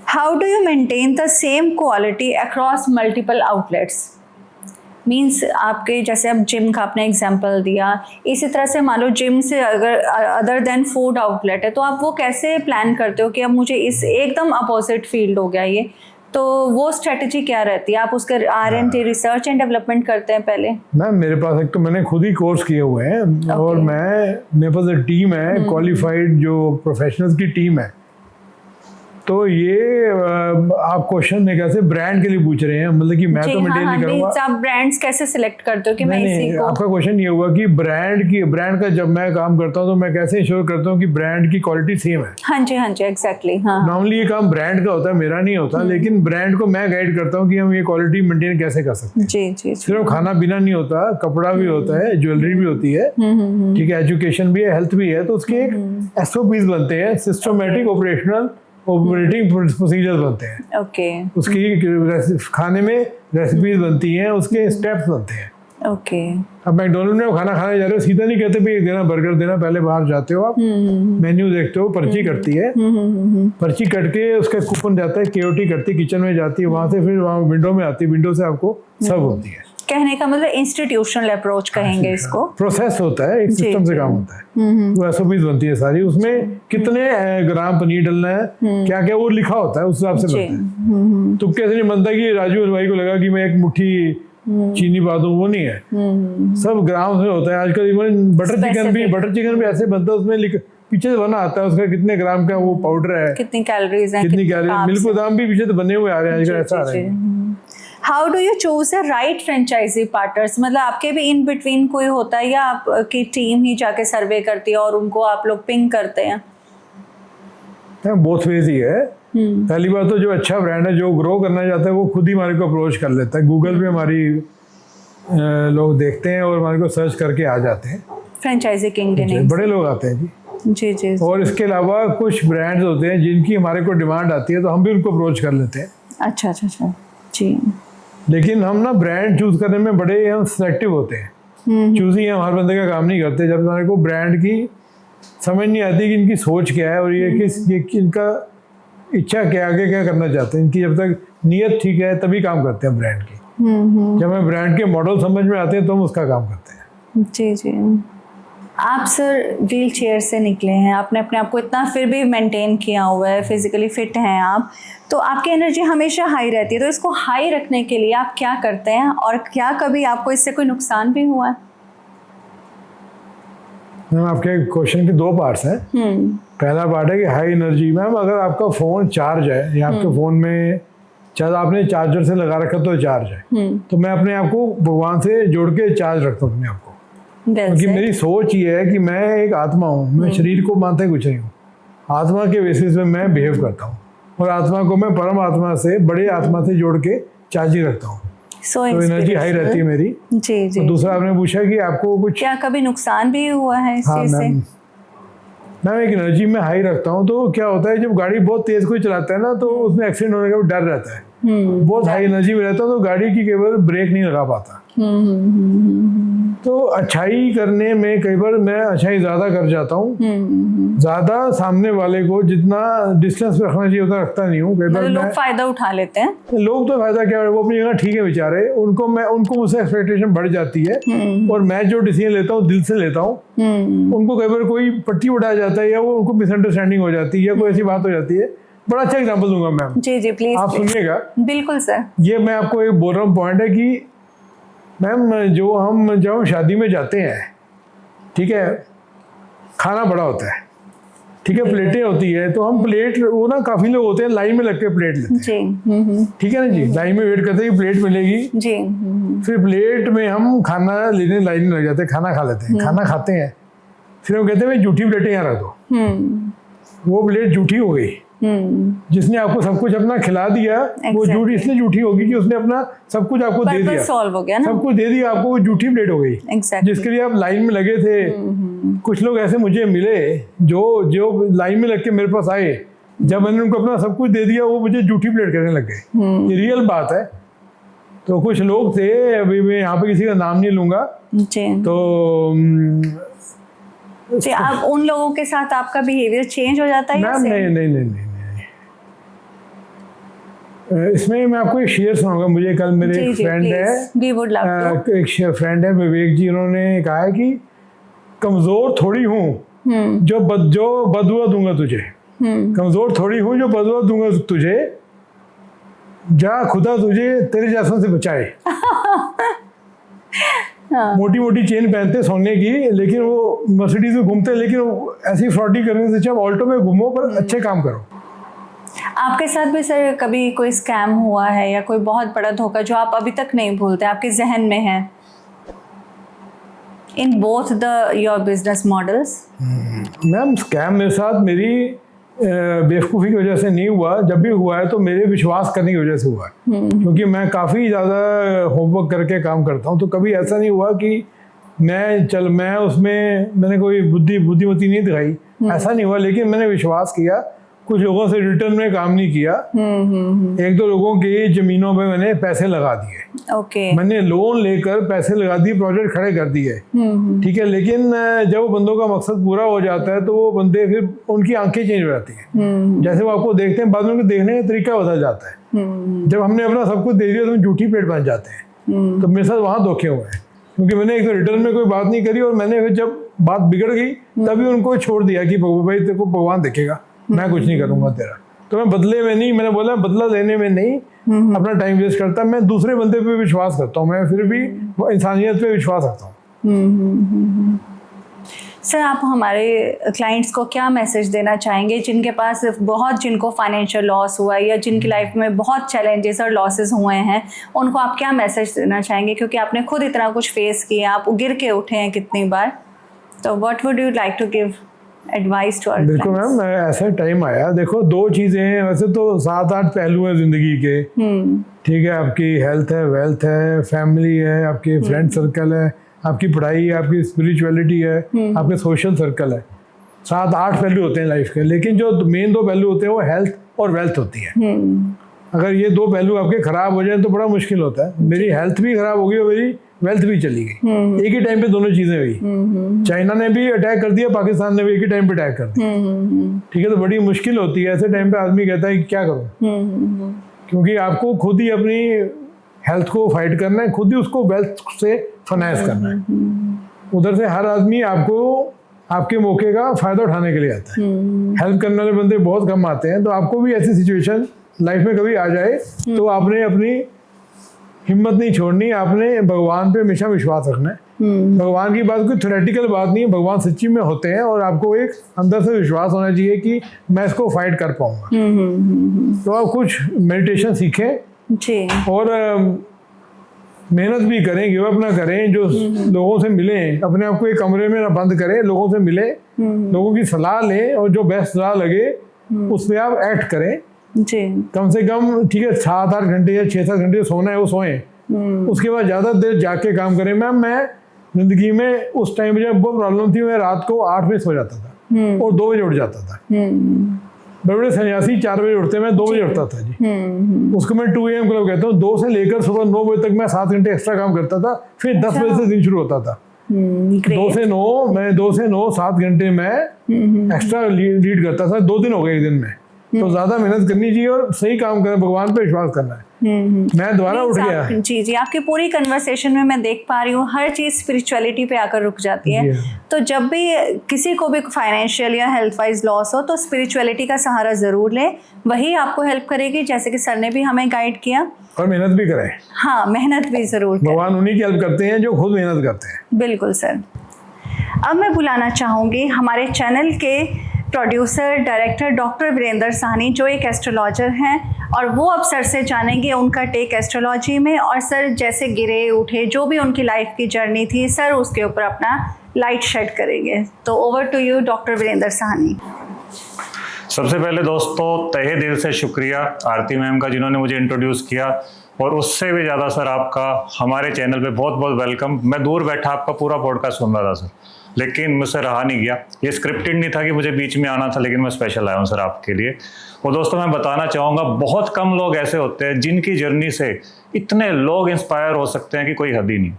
How do you maintain the same quality across multiple outlets? Means आपके जैसे अब जिम का आपने एग्जांपल दिया, इसी तरह से मान लो जिम से अगर अदर देन फूड आउटलेट है, तो आप वो कैसे प्लान करते हो कि अब मुझे इस एकदम अपोजिट फील्ड हो गया ये, तो वो स्ट्रेटजी क्या रहती है? आप उसका R&D, रिसर्च एंड डेवलपमेंट करते हैं पहले? मैम मेरे पास एक तो मैंने खुद ही कोर्स किए हुए हैं, और मेरे पास एक टीम है, क्वालिफाइड जो प्रोफेशनल्स की टीम है। तो ये आप क्वेश्चन में कैसे ब्रांड के लिए पूछ रहे हैं, मतलब कि मैं तो मेंटेन नहीं करूंगा। आप ब्रांड्स कैसे सिलेक्ट करते हो कि मैं इसी को? आपका क्वेश्चन ये हुआ कि ब्रांड का जब मैं काम करता हूँ तो मैं कैसे इंश्योर करता हूँ कि ब्रांड की क्वालिटी सेम है। हाँ जी एग्जैक्टली। हाँ, नॉर्मली ये काम ब्रांड का होता है, मेरा नहीं होता, लेकिन ब्रांड को मैं गाइड करता हूँ कि हम ये क्वालिटी मेंटेन कैसे कर सकते हैं। जी। सिर्फ खाना पीना नहीं होता, कपड़ा भी होता है, ज्वेलरी भी होती है, ठीक है, एजुकेशन भी है, हेल्थ भी है। तो उसके एक SOPs बनते हैं, सिस्टमेटिक ऑपरेटिंग प्रोसीजर्स बनते हैं। ओके। उसकी खाने में रेसिपीज बनती हैं, उसके स्टेप्स बनते हैं। ओके। अब मैकडोनल्ड में खाना खाने जा रहे हो, सीधा नहीं कहते भाई देना बर्गर देना, पहले बाहर जाते हो आप, मेन्यू देखते हो, पर्ची कटती है, पर्ची कट के उसका कूपन जाता है, KOT करती, किचन में जाती है, वहां से फिर वहाँ विंडो में आती है, विंडो से आपको सर्व होती है। कहने का मतलब इंस्टीट्यूशनल अप्रोच कहेंगे इसको। प्रोसेस होता है, एक सिस्टम से काम होता है। वो SOPs बनती है सारी, उसमें कितने ग्राम पनीर डालना है, क्या क्या वो लिखा होता है, उस हिसाब से बनता है। तो कैसे नहीं बनता कि राजू हलवाई को लगा कि मैं एक मुट्ठी चीनी पा दूं, वो नहीं है, सब ग्राम से होता है। आजकल इवन बटर चिकन भी ऐसे बनता है, उसमें पीछे से बना आता है उसका कितने ग्राम का वो पाउडर है, कितनी कैलोरीज हैं, कितनी कैलोरी, मिल्क बादाम भी पीछे तो बने हुए आ रहे हैं आजकल, ऐसा आ रहा है। How do you choose the right franchisee partners? मतलब आपके भी इन बिटवीन कोई होता है या आपकी टीम ही जाके सर्वे करती है और उनको आप लोग पिंग करते हैं? बोथ वेज ही है। पहली बात तो जो अच्छा ब्रांड है, जो ग्रो करना चाहता है, वो खुद ही हमारे को अप्रोच कर लेता है। गूगल पे हमारी लोग देखते हैं और हमारे को सर्च करके आ जाते हैं। फ्रेंचाइजी किंग के नेम बड़े लोग आते हैं जी। जी। और इसके अलावा कुछ ब्रांड्स होते हैं जिनकी हमारे को डिमांड आती है, तो हम भी उनको अप्रोच कर लेते हैं। अच्छा जी। लेकिन हम ना ब्रांड चूज करने में बड़े हम सिलेक्टिव होते हैं। चूजिंग हम हर बंदे का काम नहीं करते। जब हमारे को ब्रांड की समझ नहीं आती कि इनकी सोच क्या है और ये इनका इच्छा क्या, आगे क्या करना चाहते हैं, इनकी जब तक नीयत ठीक है तभी काम करते हैं ब्रांड की। जब हमें ब्रांड के मॉडल समझ में आते हैं तो हम उसका काम करते हैं। जी। आप सर व्हील चेयर से निकले हैं, आपने अपने आप को इतना फिर भी मेंटेन किया हुआ है, फिजिकली फिट हैं आप, तो आपकी एनर्जी हमेशा हाई रहती है। तो इसको हाई रखने के लिए आप क्या करते हैं और क्या कभी आपको इससे कोई नुकसान भी हुआ है? मैम आपके क्वेश्चन के 2 पार्ट्स हैं। पहला पार्ट है कि हाई एनर्जी। मैम अगर आपका फ़ोन चार्ज है या आपके फ़ोन में चार्ज आपने चार्जर से लगा रखा तो चार्ज है, तो मैं अपने आप को भगवान से जोड़ के चार्ज रखता हूँ अपने आप को। क्योंकि मेरी सोच ये है कि मैं एक आत्मा हूँ, मैं शरीर को मानता कुछ नहीं हूँ। आत्मा के बेसिस पे मैं बिहेव करता हूँ और आत्मा को मैं परम आत्मा से, बड़े आत्मा से जोड़ के चार्जिंग रखता हूँ। तो एनर्जी हाई रहती है मेरी। जी जी। तो दूसरा आपने पूछा कि आपको कुछ क्या कभी नुकसान भी हुआ है इस चीज़ से? मैम एक एनर्जी में हाई रखता हूँ तो क्या होता है, जब गाड़ी बहुत तेज कोई चलाता है ना तो उसमें एक्सीडेंट होने का डर रहता है। बहुत हाई एनर्जी में रहता हूँ तो गाड़ी की केवल ब्रेक नहीं लगा पाता। तो अच्छाई करने में कई बार मैं अच्छाई ज़्यादा कर जाता हूँ, ज़्यादा सामने वाले को जितना डिस्टेंस रखना चाहिए उतना रखता नहीं हूँ। कई बार लोग फायदा उठा लेते हैं। लोग तो फायदा क्या है, वो अपनी जगह ठीक है बेचारे, उनको मुझसे एक्सपेक्टेशन बढ़ जाती है और मैं जो डिसीजन लेता हूँ दिल से लेता हूँ। उनको कई बार कोई पट्टी उठाया जाता है या वो उनको मिसअंडरस्टैंडिंग हो जाती है या कोई ऐसी बात हो जाती है। बड़ा अच्छा एग्जांपल दूंगा मैम। जी जी प्लीज, आप सुनिएगा। बिल्कुल सर। ये मैं आपको एक बोल रहा हूँ पॉइंट है कि मैम जब हम शादी में जाते हैं, ठीक है, खाना बड़ा होता है, ठीक है, प्लेटें होती है, तो हम प्लेट वो ना काफी लोग होते हैं लाइन में लग के प्लेट लेते हैं जी। ठीक है ना जी, लाइन में वेट करते हैं कि प्लेट मिलेगी जी। फिर प्लेट में हम खाना लेने लाइन में लग जाते हैं, खाना खा लेते हैं, खाना खाते हैं, फिर हम कहते हैं जूठी प्लेटें यहाँ रख दो। वो प्लेट जूठी हो गई। जिसने आपको सब कुछ अपना खिला दिया वो झूठ इसलिए झूठी होगी कि उसने अपना सब कुछ आपको दे दिया, सॉल्व हो गया ना, सब कुछ दे दिया आपको, वो झूठी प्लेट हो गई। जिसके लिए आप लाइन में लगे थे। कुछ लोग ऐसे मुझे मिले जो लाइन में लग के मेरे पास आए, जब मैंने उनको अपना सब कुछ दे दिया वो मुझे झूठी प्लेट करने लग गए। ये रियल बात है। तो कुछ लोग थे, अभी मैं यहाँ पे किसी का नाम नहीं लूंगा, तो आप उन लोगों के साथ आपका बिहेवियर चेंज हो जाता है? नहीं। इसमें मैं आपको एक शेयर सुनाऊंगा। मुझे कल मेरे एक फ्रेंड है, एक फ्रेंड है विवेक जी, उन्होंने कहा है कि कमजोर थोड़ी हूँ जो बदुआ दूंगा तुझे, कमजोर थोड़ी हूँ जो बदुआ दूंगा तुझे, जा खुदा तुझे तेरे जैसों से बचाए। मोटी मोटी चेन पहनते सोने की, लेकिन वो मर्सिडीज में घूमते, लेकिन ऐसी फ्रॉडी करने से अच्छा ऑल्टो में घूमो पर अच्छे काम करो। आपके साथ भी सर कभी कोई स्कैम हुआ है या कोई बहुत बड़ा धोखा जो आप अभी तक नहीं भूलते, आपके जहन में है, in both your business models? Ma'am scam मेरे साथ मेरी बेवकूफ़ी की वजह से नहीं हुआ। जब भी हुआ है तो मेरे विश्वास करने की वजह से हुआ है, क्योंकि मैं काफ़ी ज़्यादा होमवर्क करके काम करता हूँ। तो कभी ऐसा नहीं हुआ कि मैं उसमें मैंने कोई बुद्धिमती नहीं दिखाई, ऐसा नहीं हुआ। लेकिन मैंने विश्वास किया, कुछ लोगों से रिटर्न में काम नहीं किया। एक दो लोगों की ज़मीनों पे मैंने पैसे लगा दिए। मैंने लोन लेकर पैसे लगा दिए, प्रोजेक्ट खड़े कर दिए, ठीक है। लेकिन जब वो बंदों का मकसद पूरा हो जाता है तो वो बंदे फिर उनकी आंखें चेंज हो जाती हैं। जैसे वो आपको देखते हैं, बाद में उनको देखने का तरीका बदल जाता है। जब हमने अपना सब कुछ दे दिया तो हम झूठी पेट बन जाते हैं। तो मेरे साथ वहाँ धोखे हुए हैं, क्योंकि मैंने एक तो रिटर्न में कोई बात नहीं करी और मैंने फिर जब बात बिगड़ गई तभी उनको छोड़ दिया कि भाई तेरे को भगवान देखेगा, मैं कुछ नहीं करूंगा तेरा। तो मैं बदले में नहीं, मैंने बोला बदला लेने में नहीं अपना टाइम वेस्ट करता। मैं दूसरे बंदे पे विश्वास करता हूँ, मैं फिर भी इंसानियत पे विश्वास रखता हूँ। सर आप हमारे क्लाइंट्स को क्या मैसेज देना चाहेंगे जिनके पास जिनको फाइनेंशियल लॉस हुआ है या जिनकी लाइफ में बहुत चैलेंजेस और लॉसेस हुए हैं, उनको आप क्या मैसेज देना चाहेंगे? क्योंकि आपने खुद इतना कुछ फेस किया, आप गिर के उठे हैं कितनी बार, तो what would you like to give advice to our? बिल्कुल मैम, ऐसा टाइम आया, देखो 2 चीज़ें हैं, वैसे तो 7-8 पहलू हैं ज़िंदगी के, ठीक है। आपकी हेल्थ है, वेल्थ है, फैमिली है, आपकी फ्रेंड सर्कल है, आपकी पढ़ाई है, आपकी स्पिरिचुअलिटी है, आपके सोशल सर्कल है। 7-8 पहलू होते हैं लाइफ के, लेकिन जो मेन 2 पहलू होते हैं वो हेल्थ और वेल्थ होती है। अगर ये 2 पहलू आपके खराब हो जाए तो बड़ा मुश्किल होता है। मेरी हेल्थ भी खराब हो गई और मेरी वेल्थ भी चली गई, एक ही टाइम पे दोनों चीजें हुई। चाइना ने भी अटैक कर दिया, पाकिस्तान ने भी एक ही टाइम पे अटैक कर दिया, ठीक है। तो बड़ी मुश्किल होती है ऐसे टाइम पे, आदमी कहता है कि क्या करूं, क्योंकि आपको खुद ही अपनी हेल्थ को फाइट करना है, खुद ही उसको वेल्थ से फाइनेंस करना है। उधर से हर आदमी आपको आपके मौके का फायदा उठाने के लिए आता है। हेल्प करने वाले बंदे बहुत कम आते हैं। तो आपको भी ऐसी सिचुएशन लाइफ में कभी आ जाए तो आपने अपनी हिम्मत नहीं छोड़नी, आपने भगवान पे हमेशा विश्वास रखना है भगवान की बात कोई थ्योरेटिकल बात नहीं है, भगवान सच्ची में होते हैं और आपको एक अंदर से विश्वास होना चाहिए कि मैं इसको फाइट कर पाऊंगा। तो आप कुछ मेडिटेशन सीखें जी। और मेहनत भी करें, गिव अप ना करें, जो लोगों से मिलें, अपने आप को एक कमरे में ना बंद करें, लोगों से मिलें, लोगों की सलाह लें और जो बेस्ट सलाह लगे उस पर आप एक्ट करें जी। कम से कम। ठीक है, 7-8 घंटे या 6-7 घंटे सोना है वो सोएं, उसके बाद ज़्यादा देर जाग के काम करें। मैम मैं जिंदगी में उस टाइम जब बहुत प्रॉब्लम थी, मैं रात को 8 बजे सो जाता था और 2 बजे उठ जाता था। बड़े बड़े सन्यासी 4 बजे उठते, मैं 2 बजे उठता था जी। उसको मैं 2 AM क्लब कहता हूँ। 2 से लेकर सुबह 9 बजे तक मैं 7 घंटे एक्स्ट्रा काम करता था, फिर 10 बजे से दिन शुरू होता था। 2 से 9 7 घंटे मैं एक्स्ट्रा लीड करता था। 2 दिन हो गए एक दिन में। तो ज्यादा मेहनत करनी चाहिए और सही काम करना, भगवान पे विश्वास करना है। मैं दोबारा उठ गया। जी जी, आपकी पूरी कन्वर्सेशन में मैं देख पा रही हूँ हर चीज़ स्पिरिचुअलिटी पे आकर रुक जाती है। तो जब भी किसी को भी फाइनेंशियल या हेल्थ वाइज लॉस हो तो स्पिरिचुअलिटी का सहारा ज़रूर लें, वही आपको हेल्प करेगी, जैसे कि सर ने भी हमें गाइड किया। और मेहनत भी करें। हाँ, मेहनत भी ज़रूर करें। भगवान उन्हीं की हेल्प करते हैं जो खुद मेहनत करते हैं। बिल्कुल सर। अब मैं बुलाना चाहूँगी हमारे चैनल के producer director doctor Virendra Sahni, जो एक एस्ट्रोलॉजर हैं, और वो अब सर से जानेंगे उनका टेक एस्ट्रोलॉजी में, और सर जैसे गिरे उठे जो भी उनकी लाइफ की जर्नी थी, सर उसके ऊपर अपना लाइट शेड करेंगे। तो over to you doctor Virendra Sahni. सबसे पहले दोस्तों तहे दिल से शुक्रिया आरती मैम का, जिन्होंने मुझे इंट्रोड्यूस किया, और उससे भी ज़्यादा सर आपका हमारे चैनल पे बहुत बहुत वेलकम। मैं दूर बैठा आपका पूरा पॉडकास्ट सुन रहा था सर, लेकिन मुझसे रहा नहीं गया। ये स्क्रिप्टेड नहीं था कि मुझे बीच में आना था, लेकिन मैं स्पेशल आया हूँ सर आपके लिए। और दोस्तों मैं बताना चाहूँगा, बहुत कम लोग ऐसे होते हैं जिनकी जर्नी से इतने लोग इंस्पायर हो सकते हैं कि कोई हद ही नहीं।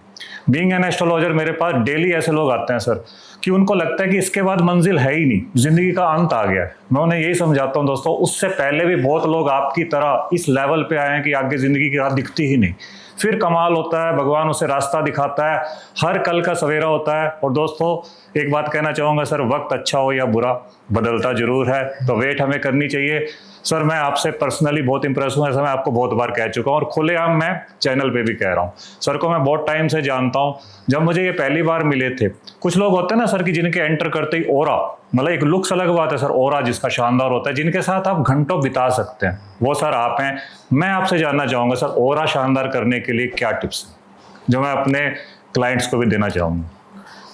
बीइंग एन एस्ट्रोलॉजर मेरे पास डेली ऐसे लोग आते हैं सर कि उनको लगता है कि इसके बाद मंजिल है ही नहीं, ज़िंदगी का अंत आ गया है। मैं उन्हें यही समझाता हूँ दोस्तों, उससे पहले भी बहुत लोग आपकी तरह इस लेवल पे आए हैं कि आगे ज़िंदगी की राह दिखती ही नहीं। फिर कमाल होता है, भगवान उसे रास्ता दिखाता है, हर कल का सवेरा होता है। और दोस्तों एक बात कहना चाहूँगा सर, वक्त अच्छा हो या बुरा बदलता जरूर है, तो वेट हमें करनी चाहिए। सर मैं आपसे पर्सनली बहुत इंप्रेस हूँ, ऐसा मैं आपको बहुत बार कह चुका हूँ और खुलेआम मैं चैनल पे भी कह रहा हूँ। सर को मैं बहुत टाइम से जानता हूँ। जब मुझे ये पहली बार मिले थे, कुछ लोग होते हैं ना सर कि जिनके एंटर करते ही ओरा, मतलब एक लुक्स अलग बात है सर, ओरा जिसका शानदार होता है, जिनके साथ आप घंटों बिता सकते हैं, वो सर आप हैं। मैं आपसे जानना चाहूँगा सर, ओरा शानदार करने के लिए क्या टिप्स हैं जो मैं अपने क्लाइंट्स को भी देना चाहूँगा?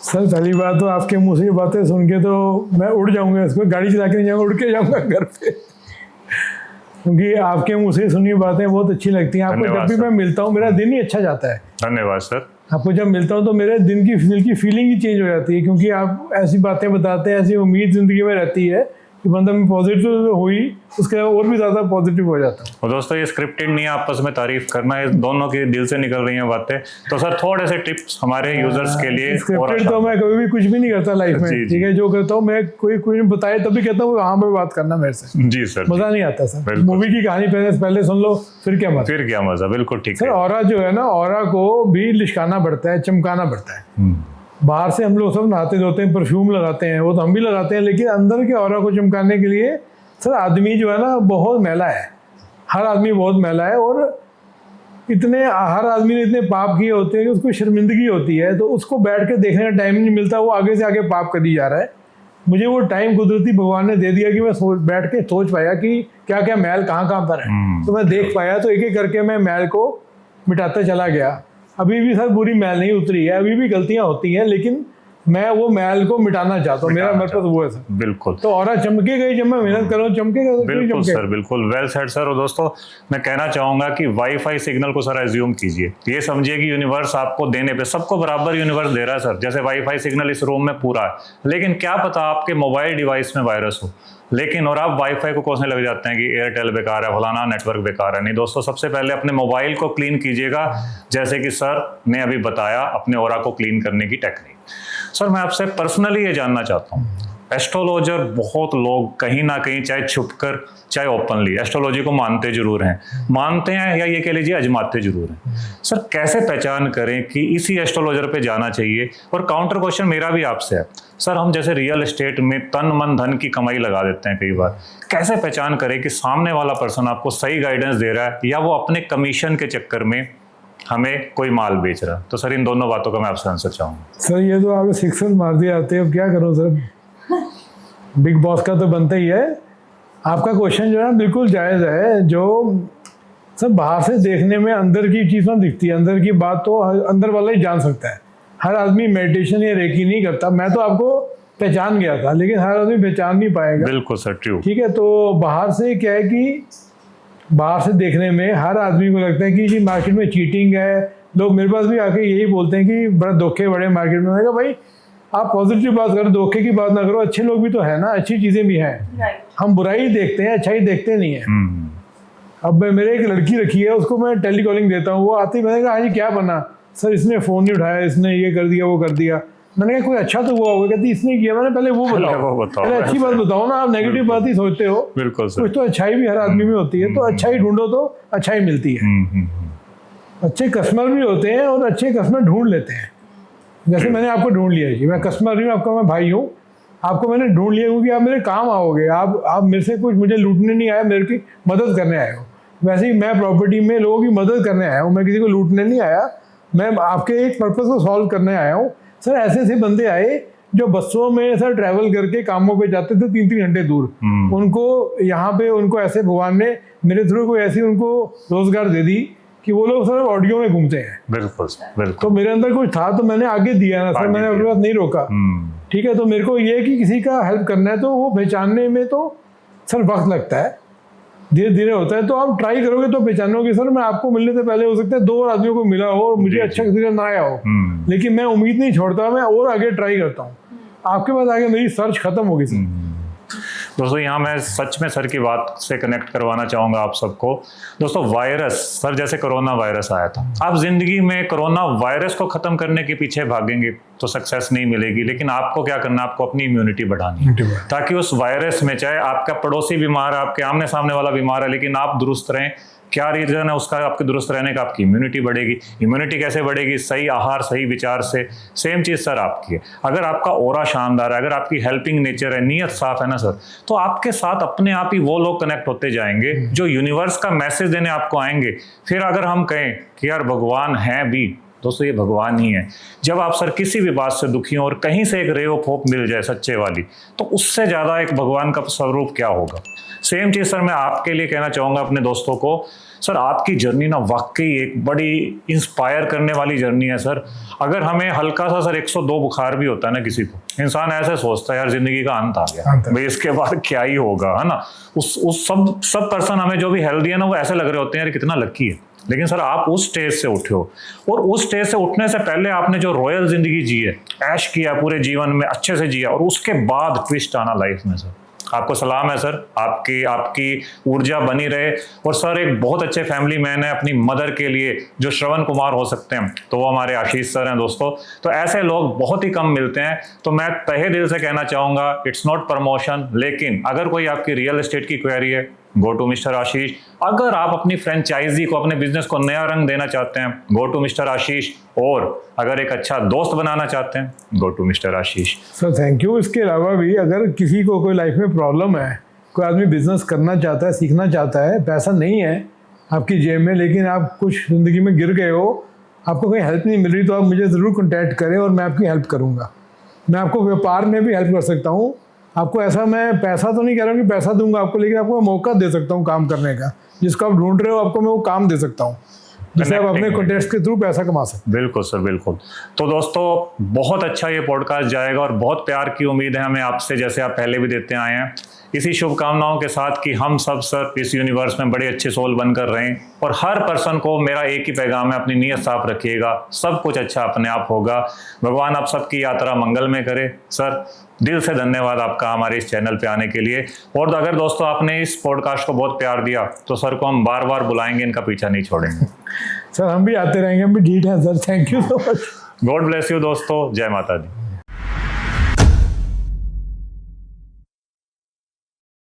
सर पहली बात तो आपके मुँह से ये बातें सुन के तो मैं उड़ जाऊँगा, इसको गाड़ी चला के नहीं जाऊँगा, उड़ के जाऊँगा घर पे, क्योंकि आपके मुँह से सुनी बातें बहुत अच्छी लगती हैं। आपको जब भी मैं मिलता हूँ मेरा दिन ही अच्छा जाता है। धन्यवाद सर। आपको जब मिलता हूँ तो मेरे दिल की फीलिंग ही चेंज हो जाती है, क्योंकि आप ऐसी बातें बताते हैं, ऐसी उम्मीद ज़िंदगी में रहती है कि बंदा में पॉजिटिव हुई, उसके और भी ज़्यादा पॉजिटिव हो जाता है। और दोस्तों ये स्क्रिप्टेड नहीं है, आपस में तारीफ करना है, दोनों के दिल से निकल रही हैं बातें। तो सर थोड़े से टिप्स हमारे यूजर्स के लिए। स्क्रिप्टेड तो मैं कभी भी कुछ भी नहीं करता लाइफ में, ठीक है, जो करता हूँ मैं कोई बताए तभी कहता हूँ वहाँ पे बात करना मेरे से। जी सर, मज़ा नहीं आता सर। मूवी की कहानी पहले सुन लो, फिर क्या मजा। बिल्कुल ठीक सर। ऑरा जो है ना, ऑरा को भी लिशकाना पड़ता है, चमकाना पड़ता है। बाहर से हम लोग सब नहाते धोते हैं, परफ्यूम लगाते हैं, वो तो हम भी लगाते हैं, लेकिन अंदर के ऑरा को चमकाने के लिए सर आदमी जो है ना बहुत मैला है, हर आदमी बहुत मैला है, और हर आदमी ने इतने पाप किए होते हैं कि उसको शर्मिंदगी होती है, तो उसको बैठ के देखने का टाइम नहीं मिलता, वो आगे से आगे पाप करी जा रहा है। मुझे वो टाइम कुदरती भगवान ने दे दिया कि मैं बैठ के सोच पाया कि क्या क्या मैल कहाँ पर है, तो मैं देख पाया, तो एक एक करके मैं मैल को मिटाता चला गया। अभी भी सर पूरी मैल नहीं उतरी है, अभी भी गलतियाँ होती हैं, लेकिन मैं वो मैल को मिटाना चाहता हूँ, मेरा मतलब वो है सर। बिल्कुल। तो और चमकेगा ही, जब मैं मेहनत करूँ चमकेगा। बिल्कुल सर, बिल्कुल वेल सेड सर। और दोस्तों मैं कहना चाहूँगा कि वाईफाई सिग्नल को सर एज्यूम कीजिए, ये समझिए कि यूनिवर्स आपको देने पे सबको बराबर यूनिवर्स दे रहा है सर। जैसे वाईफाई सिग्नल इस रूम में पूरा है, लेकिन क्या पता आपके मोबाइल डिवाइस में वायरस हो, लेकिन और आप वाईफाई को कोसने लग जाते हैं कि एयरटेल बेकार है, फलाना नेटवर्क बेकार है। नहीं दोस्तों, सबसे पहले अपने मोबाइल को क्लीन कीजिएगा, जैसे कि सर ने अभी बताया अपने ऑरा को क्लीन करने की टेक्निक। सर मैं आपसे पर्सनली ये जानना चाहता हूँ, एस्ट्रोलॉजर बहुत लोग कहीं ना कहीं चाहे छुपकर चाहे ओपनली एस्ट्रोलॉजी को मानते जरूर हैं, मानते हैं या ये कह लीजिए अजमाते जरूर हैं। सर कैसे पहचान करें कि इसी एस्ट्रोलॉजर पे जाना चाहिए? और काउंटर क्वेश्चन मेरा भी आपसे है सर, हम जैसे रियल एस्टेट में तन मन धन की कमाई लगा देते हैं कई बार, कैसे पहचान करें कि सामने वाला पर्सन आपको सही गाइडेंस दे रहा है या वो अपने कमीशन के चक्कर में हमें कोई माल बेच रहा। तो सर इन दोनों बातों का मैं आपसे आंसर चाहूँगा। सर ये तो आपने सिक्सर मार दिया आते, अब क्या करूँ सर, बिग बॉस का तो बनता ही है। आपका क्वेश्चन जो है बिल्कुल जायज़ है। जो सर बाहर से देखने में अंदर की चीज़ ना दिखती है, अंदर की बात तो अंदर वाला ही जान सकता है। हर आदमी मेडिटेशन या रेकी नहीं करता। मैं तो आपको पहचान गया था, लेकिन हर आदमी पहचान नहीं पाएगा। बिल्कुल सर, ट्रू। ठीक है, तो बाहर से क्या है कि बाहर से देखने में हर आदमी को लगता है कि जी मार्केट में चीटिंग है। लोग मेरे पास भी आके यही बोलते हैं कि बड़ा धोखे बड़े मार्केट में। मैंने कहा भाई आप पॉजिटिव बात करो, धोखे की बात ना करो। अच्छे लोग भी तो है ना, अच्छी चीज़ें भी हैं। हम बुराई देखते हैं, अच्छाई देखते नहीं है। अब मेरे एक लड़की रखी है, उसको मैं टेली कॉलिंग देता हूँ। वो आती, मैंने कहा हाँ जी क्या बना? सर इसने फ़ोन नहीं उठाया, इसने ये कर दिया वो कर दिया। मैंने कहा कोई अच्छा तो हुआ होगा? कहती इसने किया। मैंने पहले वो बताओ, पहले अच्छी बात बताओ ना। आप नेगेटिव बात ही सोचते हो। बिल्कुल सर। कुछ तो अच्छाई भी हर आदमी में होती है, तो अच्छाई ढूंढो तो अच्छाई मिलती है। अच्छे कस्टमर भी होते हैं और अच्छे कस्टमर ढूंढ लेते हैं। जैसे मैंने आपको ढूंढ लिया जी, मैं कस्टमर नहीं हूँ आपका, मैं भाई हूँ। आपको मैंने ढूंढ लिया क्योंकि आप मेरे काम आओगे। आप मेरे से कुछ मुझे लूटने नहीं आए, मेरे की मदद करने आए हो। वैसे ही मैं प्रॉपर्टी में लोगों की मदद करने आया हूँ, मैं किसी को लूटने नहीं आया। मैं आपके एक पर्पज़ को सॉल्व करने आया हूँ। सर ऐसे ऐसे बंदे आए जो बसों में सर ट्रैवल करके कामों पे जाते थे 3-3 घंटे दूर। उनको यहाँ पे उनको ऐसे भगवान ने मेरे थ्रू कोई ऐसी उनको रोजगार दे दी कि वो लोग सर ऑडियो में घूमते हैं। बिल्कुल बिल्कुल। तो मेरे अंदर कुछ था तो मैंने आगे दिया ना सर, मैंने अपने पास नहीं रोका। ठीक है, तो मेरे को ये कि किसी का हेल्प करना है तो वो पहचानने में तो सर वक्त लगता है, धीरे धीरे होता है। तो आप ट्राई करोगे तो पहचानोगे। सर मैं आपको मिलने से पहले हो सकता है 2 आदमियों को मिला हो और मुझे अच्छा एक्सपीरियंस ना आया हो, लेकिन मैं उम्मीद नहीं छोड़ता, मैं और आगे ट्राई करता हूँ। आपके पास आगे मेरी सर्च खत्म होगी सर। दोस्तों यहाँ मैं सच में सर की बात से कनेक्ट करवाना चाहूँगा आप सबको। दोस्तों वायरस, सर जैसे कोरोना वायरस आया था, आप जिंदगी में कोरोना वायरस को ख़त्म करने के पीछे भागेंगे तो सक्सेस नहीं मिलेगी। लेकिन आपको क्या करना है, आपको अपनी इम्यूनिटी बढ़ानी है, ताकि उस वायरस में, चाहे आपका पड़ोसी बीमार है, आपके आमने सामने वाला बीमार है, लेकिन आप दुरुस्त रहें। क्या रीज़न है उसका? आपके दुरुस्त रहने का, आपकी इम्यूनिटी बढ़ेगी। इम्यूनिटी कैसे बढ़ेगी? सही आहार, सही विचार से। सेम चीज़ सर आपकी है। अगर आपका ऑरा शानदार है, अगर आपकी हेल्पिंग नेचर है, नीयत साफ है ना सर, तो आपके साथ अपने आप ही वो लोग कनेक्ट होते जाएंगे जो यूनिवर्स का मैसेज देने आपको आएंगे। फिर अगर हम कहें कि यार भगवान है भी, दोस्तों ये भगवान ही है। जब आप सर किसी भी बात से दुखी हो और कहीं से एक रे ऑफ होप मिल जाए सच्चे वाली, तो उससे ज़्यादा एक भगवान का स्वरूप क्या होगा। सेम चीज़ सर मैं आपके लिए कहना चाहूँगा, अपने दोस्तों को। सर आपकी जर्नी ना वाकई एक बड़ी इंस्पायर करने वाली जर्नी है सर। अगर हमें हल्का सा सर 102 बुखार भी होता है ना किसी को, इंसान ऐसे सोचता है यार जिंदगी का अंत आ गया भाई, इसके बाद क्या ही होगा, है ना। उस सब पर्सन हमें जो भी हेल्दी है ना, वो ऐसे लग रहे होते हैं यार कितना लकी है। लेकिन सर आप उस स्टेज से उठे हो, और उस स्टेज से उठने से पहले आपने जो रॉयल जिंदगी जी है, ऐश किया पूरे जीवन में, अच्छे से जिया, और उसके बाद ट्विस्ट आना लाइफ में सर। आपको सलाम है सर, आपकी ऊर्जा बनी रहे। और सर एक बहुत अच्छे फैमिली मैन है अपनी मदर के लिए, जो श्रवण कुमार हो सकते हैं, तो वो हमारे आशीष सर हैं दोस्तों। तो ऐसे लोग बहुत ही कम मिलते हैं। तो मैं तहे दिल से कहना चाहूँगा, इट्स नॉट प्रमोशन, लेकिन अगर कोई आपकी रियल एस्टेट की क्वेरी है, गो टू मिस्टर आशीष। अगर आप अपनी फ्रेंचाइजी को, अपने बिजनेस को नया रंग देना चाहते हैं, गो टू मिस्टर आशीष। और अगर एक अच्छा दोस्त बनाना चाहते हैं, go to mister Ashish. Sir thank you. इसके अलावा भी अगर किसी को कोई लाइफ में प्रॉब्लम है, कोई आदमी बिजनेस करना चाहता है, सीखना चाहता है, पैसा नहीं है आपकी जेब में, लेकिन आप कुछ ज़िंदगी में गिर गए हो, आपको कोई हेल्प नहीं मिल रही, तो आप मुझे ज़रूर कॉन्टैक्ट करें और मैं आपकी हेल्प करूँगा। मैं आपको व्यापार में भी हेल्प कर सकता हूँ। आपको ऐसा, मैं पैसा तो नहीं कह रहा हूँ कि पैसा दूंगा आपको, लेकिन आपको मौका दे सकता हूँ काम करने का। जिसको आप ढूंढ रहे हो, आपको मैं वो काम दे सकता हूँ जिससे आप अपने कॉन्टेक्ट के थ्रू पैसा कमा सकते। बिल्कुल सर, बिल्कुल। तो दोस्तों बहुत अच्छा ये पॉडकास्ट जाएगा और बहुत प्यार की उम्मीद है हमें आपसे, जैसे आप पहले भी देते आए हैं। इसी शुभकामनाओं के साथ कि हम सब सर इस यूनिवर्स में बड़े अच्छे सोल बनकर रहें। और हर पर्सन को मेरा एक ही पैगाम है, अपनी नीयत साफ रखिएगा, सब कुछ अच्छा अपने आप होगा। भगवान आप सबकी यात्रा मंगल में करे। सर दिल से धन्यवाद आपका हमारे इस चैनल पे आने के लिए। और अगर दोस्तों आपने इस पॉडकास्ट को बहुत प्यार दिया, तो सर को हम बार बार बुलाएंगे, इनका पीछा नहीं छोड़ेंगे। सर हम भी आते रहेंगे, हम भी ठीक हैं sir. Thank you so much. God bless you दोस्तों। जय माता दी।